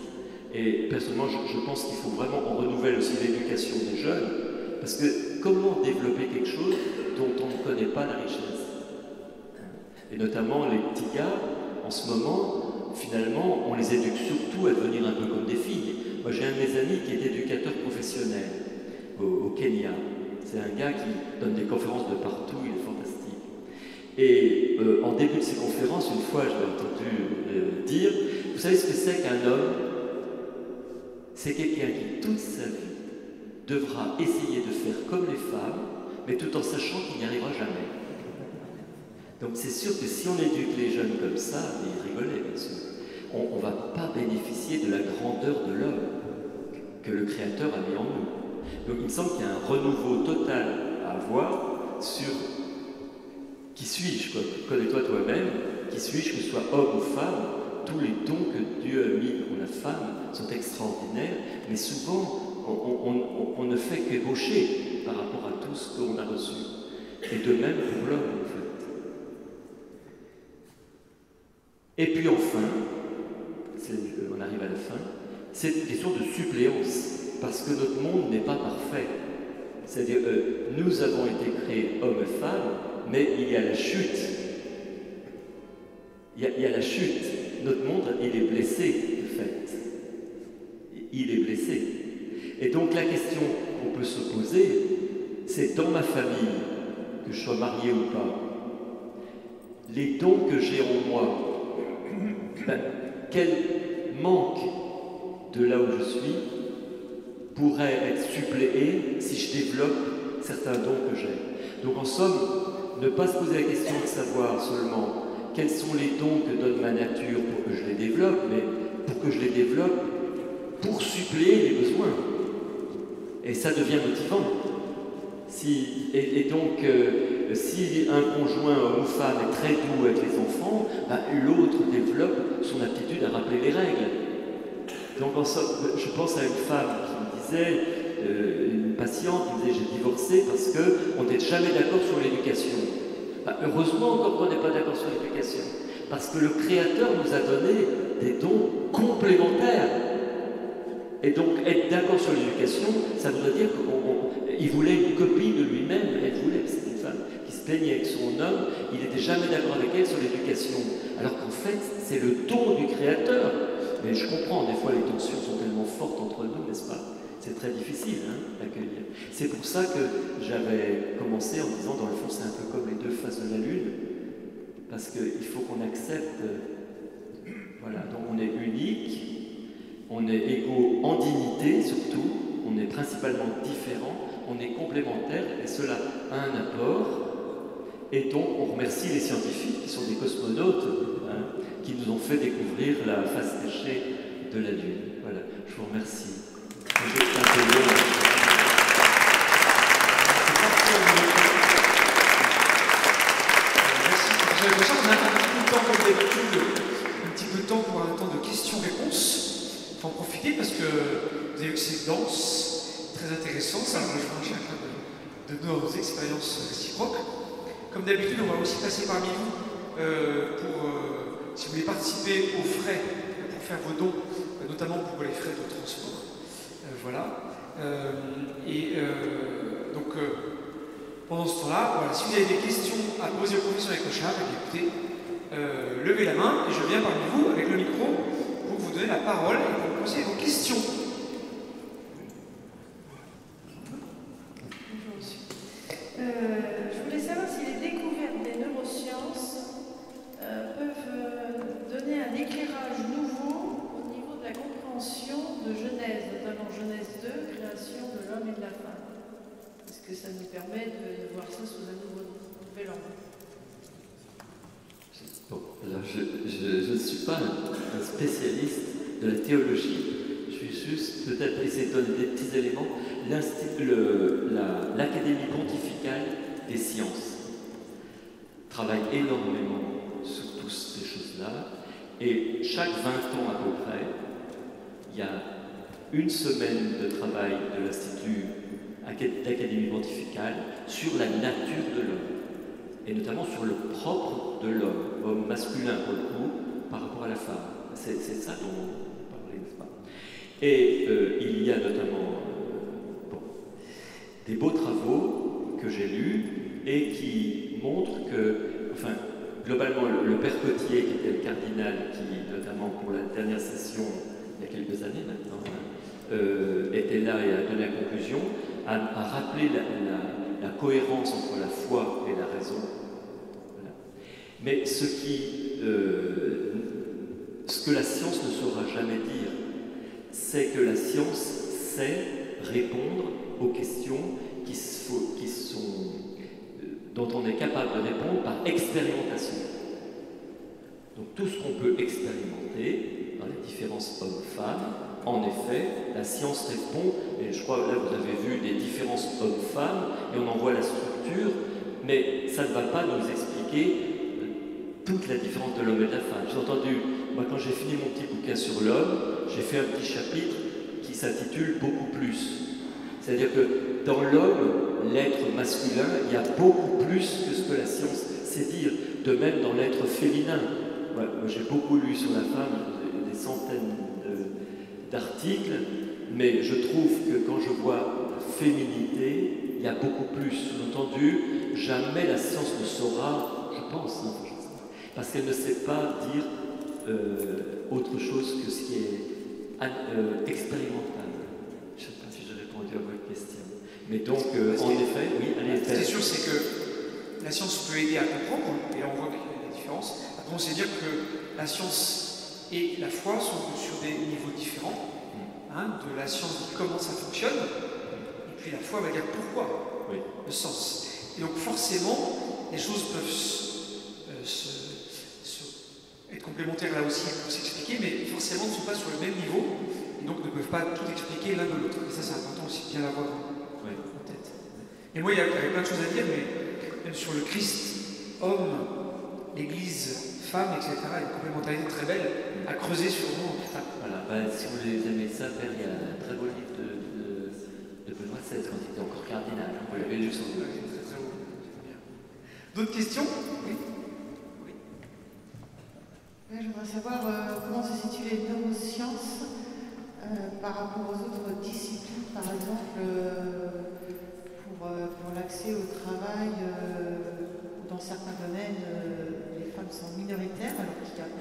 Et personnellement, je pense qu'il faut vraiment qu'on renouvelle aussi l'éducation des jeunes, parce que comment développer quelque chose dont on ne connaît pas la richesse? Et notamment les petits gars, en ce moment, finalement, on les éduque surtout à devenir un peu comme des filles. Moi, j'ai un de mes amis qui est éducateur professionnel au Kenya. C'est un gars qui donne des conférences de partout, il est fantastique. Et en début de ces conférences, une fois, je l'ai entendu dire, vous savez ce que c'est qu'un homme? C'est quelqu'un qui, toute sa vie, devra essayer de faire comme les femmes, mais tout en sachant qu'il n'y arrivera jamais. Donc c'est sûr que si on éduque les jeunes comme ça, et ils rigolaient bien sûr, on ne va pas bénéficier de la grandeur de l'homme que le Créateur a mis en nous. Donc il me semble qu'il y a un renouveau total à avoir sur qui suis-je, quoi. Connais-toi toi-même, qui suis-je, que ce soit homme ou femme, tous les dons que Dieu a mis en la femme sont extraordinaires, mais souvent on ne fait qu'ébaucher par rapport à tout ce qu'on a reçu. Et de même pour l'homme, en fait. Et puis enfin, on arrive à la fin, c'est une question de suppléance, parce que notre monde n'est pas parfait. C'est-à-dire, nous avons été créés hommes et femmes, mais il y a la chute. Il y a la chute. Notre monde, il est blessé, de fait. Il est blessé. Et donc la question qu'on peut se poser, c'est dans ma famille, que je sois marié ou pas, les dons que j'ai en moi, quel manque de là où je suis pourrait être suppléé si je développe certains dons que j'ai. Donc en somme, ne pas se poser la question de savoir seulement quels sont les dons que donne ma nature pour que je les développe, mais pour que je les développe pour suppléer les besoins. Et ça devient motivant. Et donc, si un conjoint homme ou femme est très doux avec les enfants, ben, l'autre développe son aptitude à rappeler les règles. Donc, je pense à une femme qui me disait, une patiente qui me disait, j'ai divorcé parce qu'on n'est jamais d'accord sur l'éducation. Ben, heureusement encore qu'on n'est pas d'accord sur l'éducation, parce que le Créateur nous a donné des dons complémentaires. Et donc, être d'accord sur l'éducation, ça voudrait dire qu'il voulait une copie de lui-même. C'était une femme qui se plaignait avec son homme, il n'était jamais d'accord avec elle sur l'éducation. Alors qu'en fait, c'est le don du Créateur. Mais je comprends, des fois, les tensions sont tellement fortes entre nous, n'est-ce pas? C'est très difficile d'accueillir. C'est pour ça que j'avais commencé en disant, dans le fond, c'est un peu comme les deux faces de la Lune, parce qu'il faut qu'on accepte, voilà, donc on est unique. On est égaux en dignité, surtout, on est principalement différents, on est complémentaires, et cela a un apport. Et donc, on remercie les scientifiques, qui sont des cosmonautes, qui nous ont fait découvrir la face cachée de la Lune. Voilà, je vous remercie. J'ai l'impression qu'on a un petit peu de temps, comme d'habitude, un petit peu de temps pour un temps de questions-réponses. Il faut en profiter parce que vous avez vu que c'est dense, très intéressant, ça rejoint chacun de nos expériences réciproques. Comme d'habitude, on va aussi passer parmi vous si vous voulez participer aux frais pour faire vos dons, notamment pour les frais de transport. Voilà. Donc, pendant ce temps-là, voilà, si vous avez des questions à poser au professeur Écochard, écoutez, levez la main et je viens parmi vous avec le micro pour vous donner la parole et pour poser vos questions. Bonjour monsieur. Je voulais savoir si les découvertes des neurosciences peuvent donner un éclairage nouveau au niveau de la compréhension de Genèse, notamment Genèse 2, création de l'homme et de la femme. Est-ce que ça nous permet de voir ça sous un nouvel angle? Bon, alors je ne suis pas un spécialiste de la théologie. Je suis juste peut-être essayer de donner des petits éléments. L'Académie pontificale des sciences travaille énormément sur toutes ces choses-là. Et chaque 20 ans à peu près, il y a une semaine de travail de l'Institut d'Académie pontificale sur la nature de l'homme. Et notamment sur le propre de l'homme, homme masculin pour le coup, par rapport à la femme. C'est ça dont on parlait, n'est-ce pas? Et il y a notamment des beaux travaux que j'ai lus et qui montrent que, enfin, globalement, le père Cotier, qui était le cardinal, qui, notamment pour la dernière session, il y a quelques années maintenant, était là et a donné la conclusion, a rappelé la cohérence entre la foi et la raison. Voilà. Mais ce que la science ne saura jamais dire, c'est que la science sait répondre aux questions dont on est capable de répondre par expérimentation. Donc tout ce qu'on peut expérimenter dans les différences hommes-femmes, en effet, la science répond, et je crois que là vous avez vu des différences hommes-femmes, et on en voit la structure, mais ça ne va pas nous expliquer toute la différence de l'homme et de la femme. J'ai entendu, moi quand j'ai fini mon petit bouquin sur l'homme, j'ai fait un petit chapitre qui s'intitule « Beaucoup plus ». C'est-à-dire que dans l'homme, l'être masculin, il y a beaucoup plus que ce que la science sait dire. De même dans l'être féminin. Moi j'ai beaucoup lu sur la femme, des centaines d'articles, mais je trouve que quand je vois féminité, il y a beaucoup plus. Sous-entendu, jamais la science ne saura, je pense, parce qu'elle ne sait pas dire autre chose que ce qui est expérimental. Je ne sais pas si j'ai répondu à votre question. Mais donc, en effet, oui, allez. Ce qui est sûr, c'est que la science peut aider à comprendre, et là on voit qu'il y a des différences. Après, on sait dire que la science et la foi sont sur des niveaux différents. De la science dit comment ça fonctionne, et puis la foi va dire pourquoi, oui. Le sens. Et donc forcément, les choses peuvent se complémentaires là aussi pour s'expliquer, mais forcément ne sont pas sur le même niveau, et donc ne peuvent pas tout expliquer l'un de l'autre. Et ça, c'est important aussi de bien l'avoir en tête. Et moi, il y avait plein de choses à dire, mais même sur le Christ, homme, l'Église, femme, etc., il y a une complémentarité très belle à creuser sur nous. Voilà, si vous aimez ça, Père, il y a un très beau livre de Benoît XVI quand il était encore cardinal. Vous l'avez lu sans doute. D'autres questions? Oui. Je voudrais savoir comment se situent les neurosciences par rapport aux autres disciplines, par exemple pour l'accès au travail, dans certains domaines, les femmes sont minoritaires, alors qu'il y a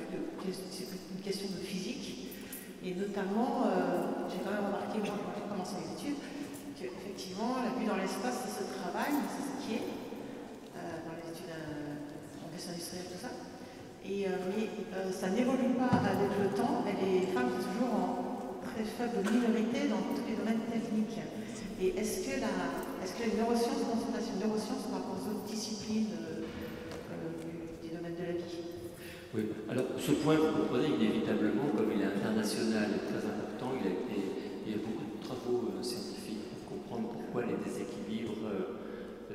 c'est une question de physique. Et notamment, j'ai quand même remarqué, moi, quand j'ai commencé les études, qu'effectivement, la vue dans l'espace, ça se travaille, c'est ce qui est, dans les études en dessin industriel, tout ça. Mais ça n'évolue pas avec le temps, et les femmes sont toujours en très faible minorité dans tous les domaines techniques. Et est-ce que les neurosciences, la consultation de neurosciences par rapport aux autres disciplines du domaine de la vie? Oui, alors ce point, vous comprenez, inévitablement, comme il est international et très important, il y a beaucoup de travaux scientifiques pour comprendre pourquoi les déséquilibres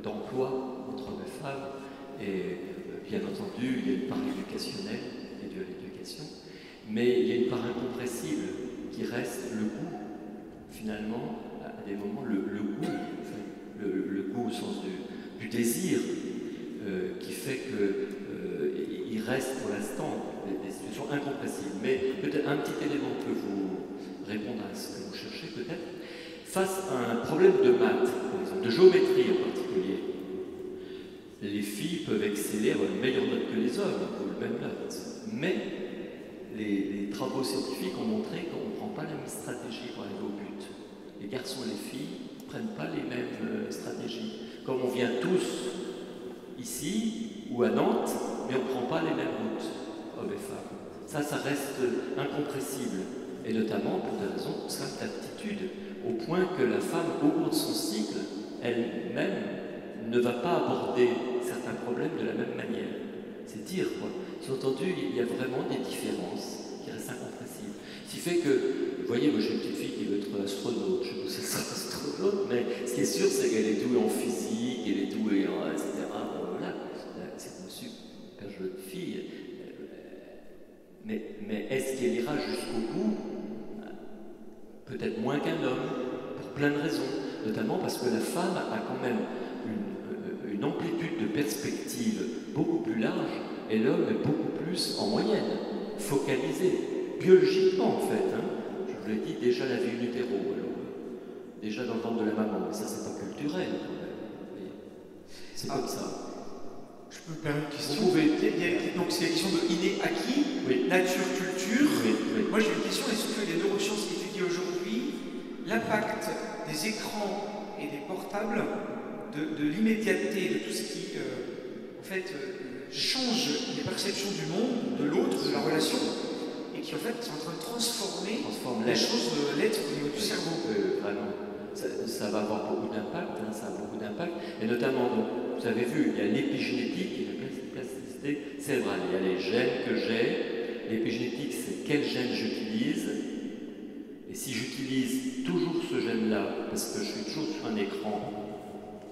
d'emploi entre hommes et femmes, et bien entendu, il y a une part éducationnelle et de l'éducation, mais il y a une part incompressible qui reste le goût, finalement, à des moments, le goût, enfin, le goût au sens du désir, qui fait qu'il reste pour l'instant des situations incompressibles. Mais peut-être un petit élément peut vous répondre à ce que vous cherchez, peut-être. Face à un problème de maths, par exemple, de géométrie en particulier, les filles peuvent exceller, avoir une meilleure note que les hommes, pour le même note. Mais les travaux scientifiques ont montré qu'on ne prend pas la même stratégie pour arriver au but. Les garçons et les filles ne prennent pas les mêmes stratégies. Comme on vient tous ici ou à Nantes, mais on ne prend pas les mêmes routes, hommes et femmes. Ça reste incompressible. Et notamment pour des raisons simples d'aptitude, au point que la femme, au cours de son cycle, elle-même, ne va pas aborder certains problèmes de la même manière. C'est dire, quoi. Sous-entendu, il y a vraiment des différences qui restent incompressibles. Ce qui fait que, vous voyez, moi j'ai une petite fille qui veut être astronaute, je ne sais pas si c'est astronaute, mais ce qui est sûr, c'est qu'elle est douée en physique, elle est douée en etc. Voilà, c'est une super jeune fille. Mais est-ce qu'elle ira jusqu'au bout? Peut-être moins qu'un homme, pour plein de raisons. Notamment parce que la femme a quand même une amplitude de perspective beaucoup plus large et l'homme est beaucoup plus, en moyenne, focalisé, biologiquement en fait. Hein. Je vous l'ai dit, déjà la vie in utero, alors, déjà dans le ventre de la maman, mais ça c'est pas culturel quand même. C'est comme ça. Je peux me permettre une question. Vous pouvez. Donc c'est la question de inné-acquis, oui. Nature, culture. Oui, oui. Moi j'ai une question, est-ce que les neurosciences étudient aujourd'hui l'impact des écrans et des portables de l'immédiateté, de tout ce qui en fait change les perceptions du monde, de l'autre, de la relation, et qui en fait sont en train de transformer les choses, l'être au niveau du cerveau. Vraiment. Ça va avoir beaucoup d'impact, hein, ça a beaucoup d'impact, et notamment, donc, vous avez vu, il y a l'épigénétique et la plasticité cérébrale. Il y a les gènes que j'ai. L'épigénétique, c'est quel gène j'utilise. Et si j'utilise toujours ce gène-là, parce que je suis toujours sur un écran,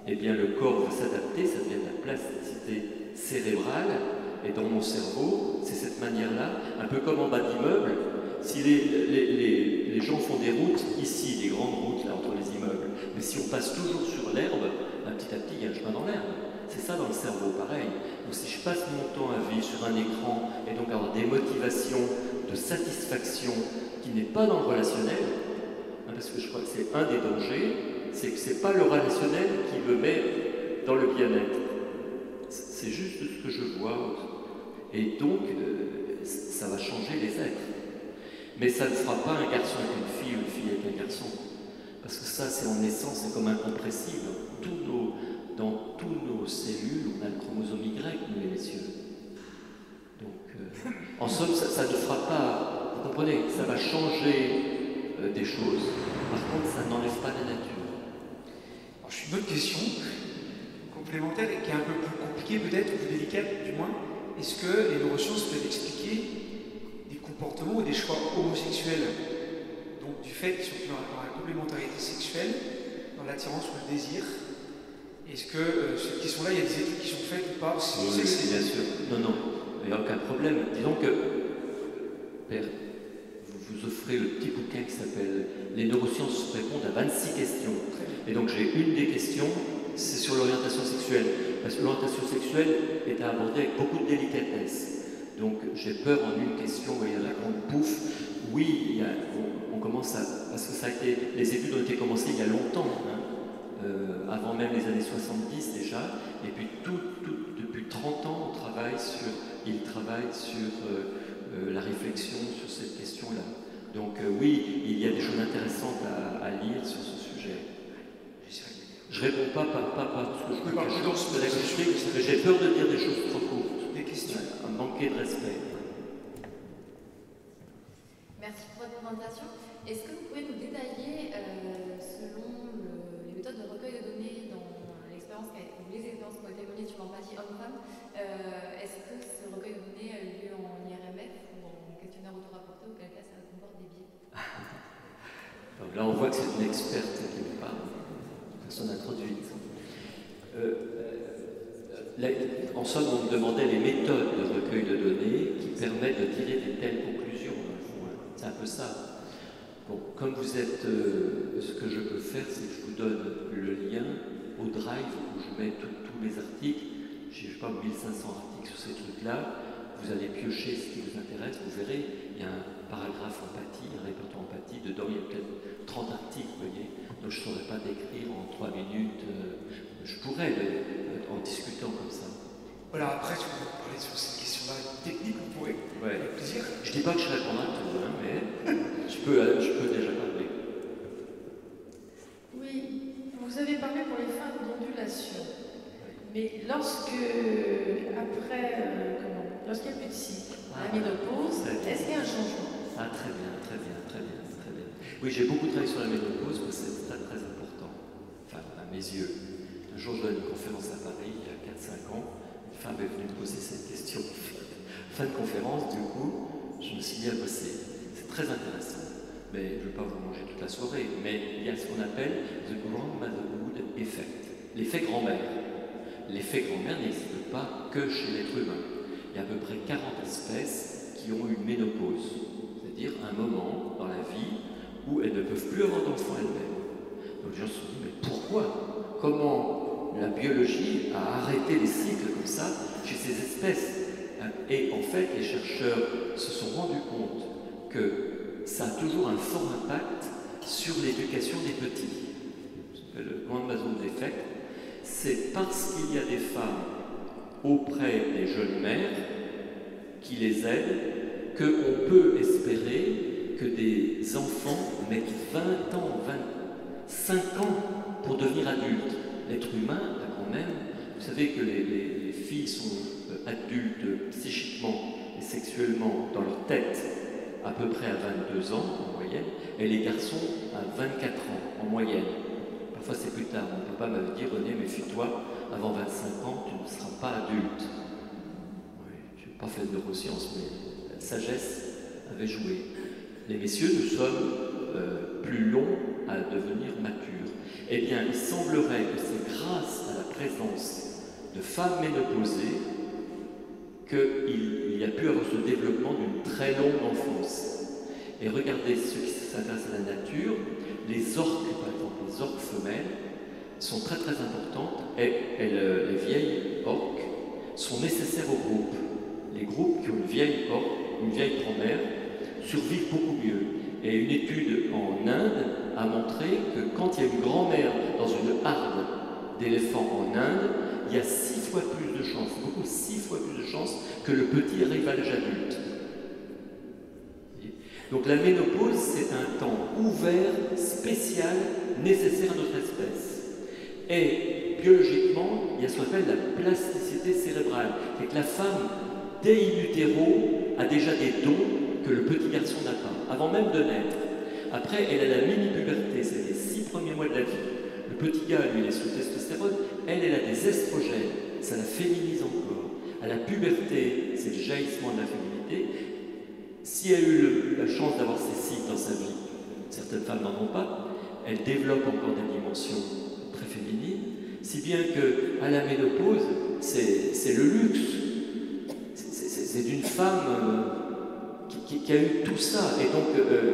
eh bien le corps va s'adapter, ça devient de la plasticité cérébrale, et dans mon cerveau, c'est cette manière-là, un peu comme en bas d'immeuble, si les gens font des routes, ici, des grandes routes là, entre les immeubles, mais si on passe toujours sur l'herbe, petit à petit, il y a un chemin dans l'herbe. C'est ça dans le cerveau, pareil. Donc si je passe mon temps à vivre sur un écran, et donc avoir des motivations de satisfaction qui n'est pas dans le relationnel, hein, parce que je crois que c'est un des dangers, c'est que c'est pas le relationnel qui me met dans le bien-être. C'est juste ce que je vois. Et donc, ça va changer les êtres. Mais ça ne sera pas un garçon avec une fille ou une fille avec un garçon. Parce que ça, c'est en essence, c'est comme incompressible. Dans tous nos cellules, on a le chromosome Y, nous les messieurs. Donc, en somme, ça ne fera pas, vous comprenez, ça va changer des choses. Par contre, ça n'enlève pas la nature. Alors, je suis une autre question complémentaire et qui est un peu plus compliquée peut-être, ou plus délicate du moins. est-ce que les neurosciences peuvent expliquer des comportements ou des choix homosexuels, donc du fait surtout dans la complémentarité sexuelle, dans l'attirance ou le désir? Est-ce que cette question-là, il y a des études qui sont faites ou pas? Oui, bien sûr. Non, il n'y a aucun problème. Disons que, Père, vous offrez le petit bouquin qui s'appelle « Les neurosciences répondent à 26 questions ». Et donc j'ai une des questions, c'est sur l'orientation sexuelle. Parce que l'orientation sexuelle est à aborder avec beaucoup de délicatesse. Donc j'ai peur en une question, vous voyez, la grande pouffe. Oui, on commence à... Parce que ça a été, les études ont été commencées il y a longtemps, hein, avant même les années 70 déjà. Et puis depuis 30 ans, ils travaillent sur la réflexion sur cette question-là. Donc oui, il y a des choses intéressantes à lire sur ce sujet. Je ne réponds pas parce que je veux quelque chose de l'expliquer, parce que j'ai peur de dire des choses trop courtes. Des questions. À manquer de respect. Merci pour votre présentation. Est-ce que vous pouvez nous détailler, selon les méthodes de recueil de données dans les expériences qui ont été menées sur l'empathie homme-femme, est-ce que ce recueil de données a eu lieu en IRMF ou en questionnaire auto-rapporté, auquel cas ça comporte des biais? Donc là, on voit que c'est une experte qui nous parle. Personne introduite. En somme, on me demandait les méthodes de recueil de données qui permettent de tirer des telles conclusions. C'est un peu ça. Bon, comme vous êtes, ce que je peux faire, c'est que je vous donne le lien au drive où je mets tous les articles. Je ne sais pas, 1500 articles sur ces trucs-là. Vous allez piocher ce qui vous intéresse, vous verrez, il y a un paragraphe empathie, un répertoire empathie, dedans il y a peut-être 30 articles, vous voyez. Donc je ne saurais pas décrire en 3 minutes, je pourrais en discutant comme ça. Voilà, après, si vous voulez parler sur cette question-là technique, vous pourrez, avec plaisir. Je ne dis pas que je réponds à tout, hein, mais je peux déjà parler. Oui, vous avez parlé pour les femmes d'ondulation. Mais lorsqu'il n'y a plus de cycle, la ménopause, est-ce qu'il y a un changement? Ah, très bien. Oui, j'ai beaucoup travaillé sur la ménopause, parce que c'est très très important, enfin, à mes yeux. Un jour, je donne une conférence à Paris, il y a 4-5 ans, une femme est venue me poser cette question. Fin de conférence, du coup, je me suis mis à bosser. C'est très intéressant, mais je ne vais pas vous manger toute la soirée, mais il y a ce qu'on appelle the grandmotherhood effect, l'effet grand-mère. L'effet grand-mère n'existe pas que chez l'être humain. Il y a à peu près 40 espèces qui ont une ménopause, c'est-à-dire un moment dans la vie où elles ne peuvent plus avoir d'enfants elles-mêmes. Donc les gens se sont dit, mais pourquoi? Comment la biologie a arrêté les cycles comme ça chez ces espèces? Et en fait, les chercheurs se sont rendus compte que ça a toujours un fort impact sur l'éducation des petits. Le grandmotherhood effect, c'est parce qu'il y a des femmes auprès des jeunes mères qui les aident qu'on peut espérer que des enfants mettent 20 ans, 25 ans pour devenir adultes. L'être humain a quand même, vous savez que les filles sont adultes psychiquement et sexuellement dans leur tête à peu près à 22 ans en moyenne, et les garçons à 24 ans en moyenne. Parfois c'est plus tard, mon papa m'avait dit, René, méfie-toi, avant 25 ans, tu ne seras pas adulte. Oui, je n'ai pas fait de neurosciences, mais la sagesse avait joué. Les messieurs, nous sommes plus longs à devenir matures. Eh bien, il semblerait que c'est grâce à la présence de femmes ménopausées qu'il y a pu avoir ce développement d'une très longue enfance. Et regardez ceux qui s'intéressent à la nature, les orques, par exemple, les orques femelles, sont très très importantes et les vieilles orques sont nécessaires au groupe. Les groupes qui ont une vieille orque, une vieille grand-mère, survivent beaucoup mieux. Et une étude en Inde a montré que quand il y a une grand-mère dans une harde d'éléphants en Inde, il y a 6 fois plus de chances, beaucoup 6 fois plus de chances que le petit arrive à l'âge adulte. Donc la ménopause, c'est un temps ouvert, spécial, nécessaire à notre espèce. Et biologiquement, il y a ce qu'on appelle la plasticité cérébrale. C'est que la femme, dès in utero, a déjà des dons que le petit garçon n'a pas, avant même de naître. Après, elle a la mini-puberté, c'est les 6 premiers mois de la vie. Le petit gars, lui, il est sous testostérone, elle a des estrogènes, ça la féminise encore. À la puberté, c'est le jaillissement de la féminité. Si elle a eu la chance d'avoir ces cycles dans sa vie, certaines femmes n'en ont pas, elle développe encore des dimensions très féminines, si bien qu'à la ménopause, c'est le luxe. C'est d'une femme qui a eu tout ça. Et donc,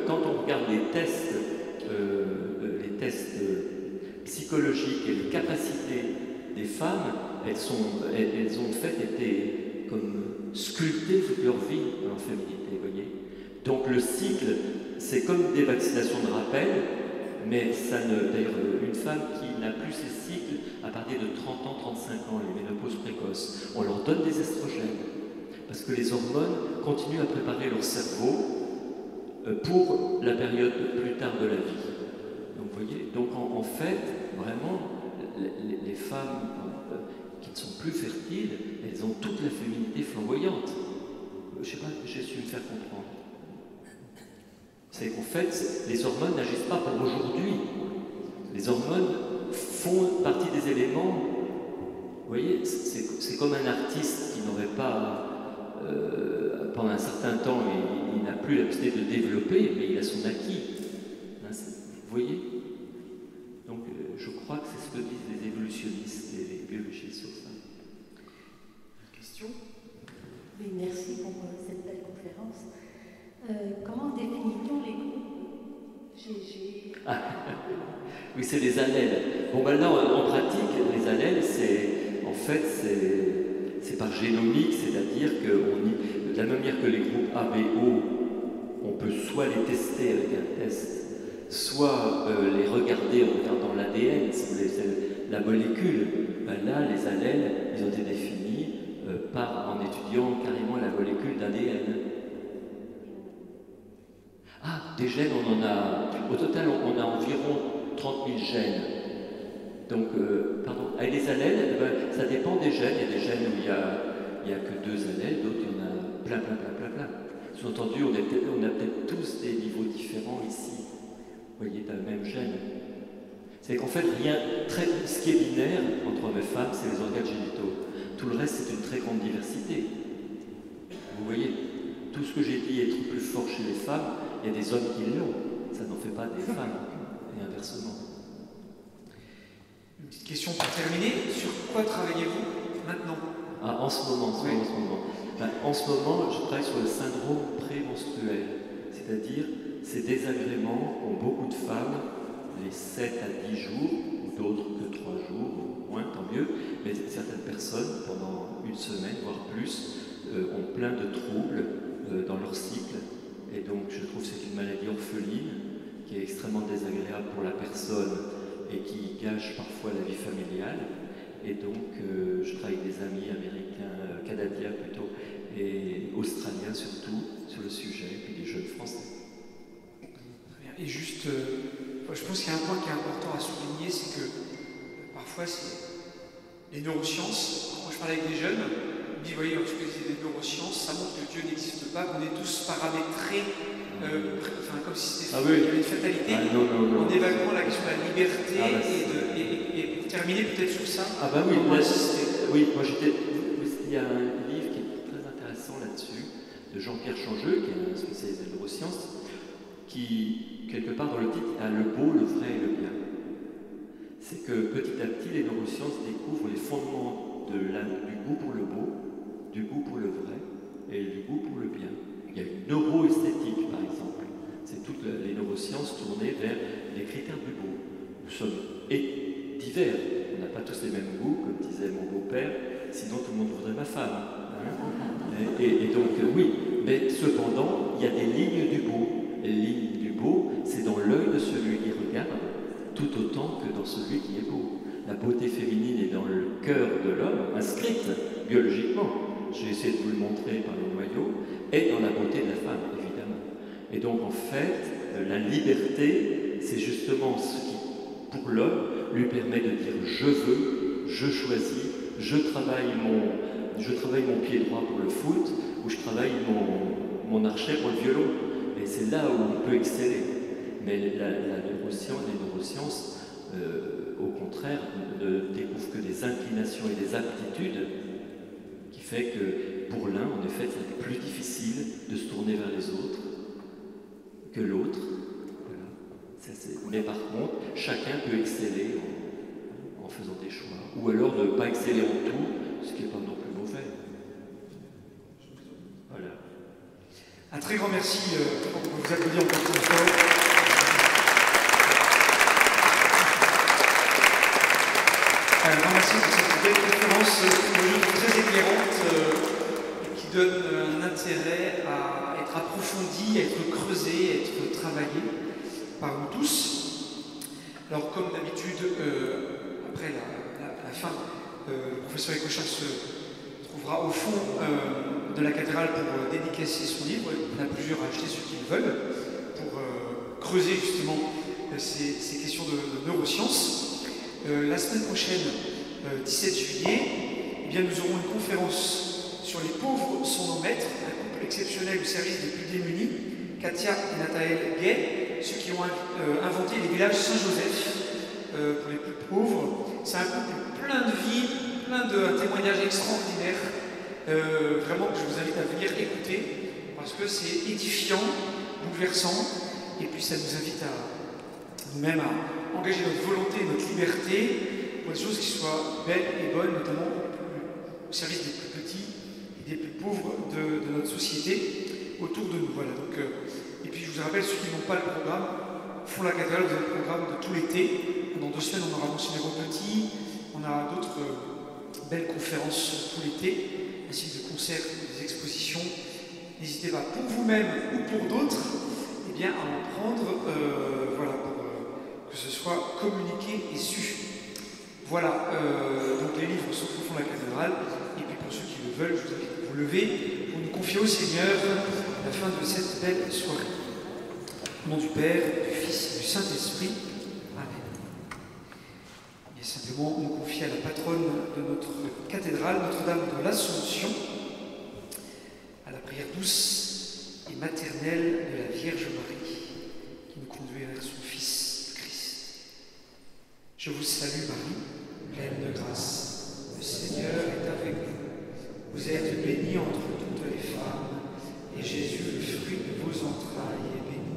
quand on regarde les tests psychologiques et les capacités des femmes, elles ont en fait été comme sculptées toute leur vie dans leur féminité, vous voyez. Donc le cycle, c'est comme des vaccinations de rappel, mais ça ne. D'ailleurs, une femme qui n'a plus ses cycles à partir de 30 ans, 35 ans, les ménopauses précoces, on leur donne des estrogènes. Parce que les hormones continuent à préparer leur cerveau pour la période plus tard de la vie. Donc, vous voyez, donc en fait, vraiment, les femmes qui ne sont plus fertiles, elles ont toute la féminité flamboyante. Je ne sais pas si j'ai su me faire comprendre. C'est qu'en fait, les hormones n'agissent pas pour aujourd'hui. Les hormones font partie des éléments. Vous voyez, c'est comme un artiste qui n'aurait pas, pendant un certain temps, il n'a plus la possibilité de développer, mais il a son acquis. Hein, vous voyez? Donc, je crois que c'est ce que disent les évolutionnistes et les biologistes sur ça. Question? Oui, merci pour cette belle conférence. Comment définit-on les groupes? Oui, c'est les allèles. Bon, maintenant, en pratique, les allèles, c'est par génomique, c'est-à-dire que de la même manière que les groupes A, B, O, on peut soit les tester avec un test, soit les regarder en regardant l'ADN, si vous voulez, la molécule. Ben là, les allèles, ils ont été définis en étudiant carrément la molécule d'ADN. Ah, des gènes, on en a. Au total, on a environ 30 000 gènes. Donc, pardon. Et les allèles, ça dépend des gènes. Il y a des gènes où il n'y a que 2 allèles, d'autres, il y en a plein. Sous-entendu, on a peut-être tous des niveaux différents ici. Vous voyez, d'un même gène. C'est qu'en fait, ce qui est binaire entre hommes et femmes, c'est les organes génitaux. Tout le reste, c'est une très grande diversité. Vous voyez, tout ce que j'ai dit être plus fort chez les femmes, il y a des hommes qui l'ont. Ça n'en fait pas des femmes, et inversement. Une petite question pour terminer. Sur quoi travaillez-vous maintenant? En ce moment. En ce moment, je travaille sur le syndrome prémenstruel, c'est-à-dire ces désagréments qu'ont beaucoup de femmes les 7 à 10 jours, ou d'autres que 3 jours, ou moins, tant mieux, mais certaines personnes, pendant une semaine, voire plus, ont plein de troubles dans leur cycle. Et donc, je trouve que c'est une maladie orpheline qui est extrêmement désagréable pour la personne et qui gâche parfois la vie familiale. Et donc, je travaille avec des amis américains, canadiens plutôt, et australiens surtout, sur le sujet, et puis des jeunes français. Et juste, je pense qu'il y a un point qui est important à souligner, c'est que parfois, c'est les neurosciences. Quand je parle avec des jeunes, ils me disent, voyez, lorsque c'est des neurosciences, ça montre que Dieu n'existe pas, qu'on est tous paramétrés, comme si c'était il y avait une fatalité, en évaluant la question de la liberté. Et pour terminer peut-être sur ça, comment insister? Oui, moi il y a un livre qui est très intéressant là-dessus, de Jean-Pierre Changeux, qui est un spécialiste des neurosciences, qui, quelque part dans le titre, a le beau, le vrai et le bien. C'est que petit à petit, les neurosciences découvrent les fondements du goût pour le beau, du goût pour le vrai et du goût pour le bien. Il y a une neuroesthétique, par exemple. C'est toutes les neurosciences tournées vers les critères du beau. Nous sommes divers. On n'a pas tous les mêmes goûts, comme disait mon beau-père, sinon tout le monde voudrait ma femme. Hein, et donc, oui, mais cependant, il y a des lignes du beau. Les lignes du beau, c'est dans l'œil de celui qui regarde, tout autant que dans celui qui est beau. La beauté féminine est dans le cœur de l'homme, inscrite biologiquement. J'ai essayé de vous le montrer par le noyau, et dans la beauté de la femme, évidemment. Et donc, en fait, la liberté, c'est justement ce qui, pour l'homme, lui permet de dire « je veux, je choisis, je travaille mon pied droit pour le foot, ou je travaille mon archet pour le violon ». Et c'est là où on peut exceller. Mais les neurosciences, au contraire, ne découvrent que des inclinations et des aptitudes qui fait que pour l'un, en effet, c'est plus difficile de se tourner vers les autres que l'autre. Voilà. Mais par contre, chacun peut exceller en faisant des choix. Ou alors ne pas exceller en tout, ce qui n'est pas non plus mauvais. Voilà. Un très grand merci, on vous applaudit encore une fois. Un grand merci pour cette belle conférence très éclairante qui donne un intérêt à être approfondi, à être creusé, à être travaillé par nous tous. Alors comme d'habitude, après la fin, le professeur Écochard se trouvera au fond de la cathédrale pour dédicacer son livre. Il y en a plusieurs à acheter, ceux qui le veulent, pour creuser justement ces questions de neurosciences. La semaine prochaine, 17 juillet, eh bien, nous aurons une conférence sur les pauvres sont nos maîtres, un couple exceptionnel au service des plus démunis, Katia et Nathaël Gay, ceux qui ont inventé les villages Saint-Joseph pour les plus pauvres. C'est un couple plein de vie, plein de témoignages extraordinaires, vraiment que je vous invite à venir écouter, parce que c'est édifiant, bouleversant, et puis ça nous invite à nous-mêmes à engager notre volonté, notre liberté pour des choses qui soient belles et bonnes, notamment au service des plus petits et des plus pauvres de notre société autour de nous. Voilà, donc, et puis je vous rappelle, ceux qui n'ont pas le programme, font la cathédrale, vous avez le programme de tout l'été. Dans 2 semaines, on aura Monseigneur Petit, on a d'autres belles conférences tout l'été, ainsi que des concerts, des expositions. N'hésitez pas, pour vous-même ou pour d'autres, eh bien, à en prendre, voilà, pour que ce soit communiqué et su. Voilà, donc les livres sont au fond de la cathédrale, et puis pour ceux qui le veulent, je vous invite à vous lever pour nous confier au Seigneur à la fin de cette belle soirée. Au nom du Père, du Fils et du Saint-Esprit. Amen. Et simplement, on confie à la patronne de notre cathédrale, Notre-Dame de l'Assomption, à la prière douce et maternelle de la Vierge Marie, qui nous conduit vers son Fils Christ. Je vous salue Marie, pleine de grâce. Le Seigneur est avec vous. Vous êtes bénie entre toutes les femmes, et Jésus, le fruit de vos entrailles, est béni.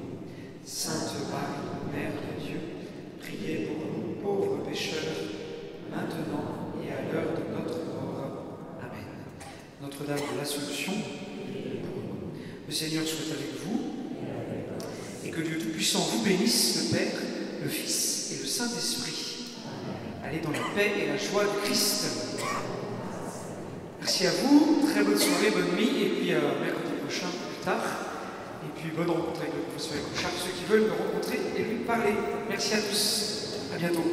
Sainte Marie, Mère de Dieu, priez pour nous pauvres pécheurs, maintenant et à l'heure de notre mort. Amen. Notre-Dame de l'Assomption, le Seigneur soit avec vous, et que Dieu Tout-Puissant vous bénisse, le Père, le Fils et le Saint-Esprit. Allez dans la paix et la joie de Christ. Merci à vous, très bonne soirée, bonne nuit, et puis mercredi prochain plus tard. Et puis bonne rencontre avec le professeur Écochard, ceux qui veulent me rencontrer et lui parler. Merci à tous, à bientôt.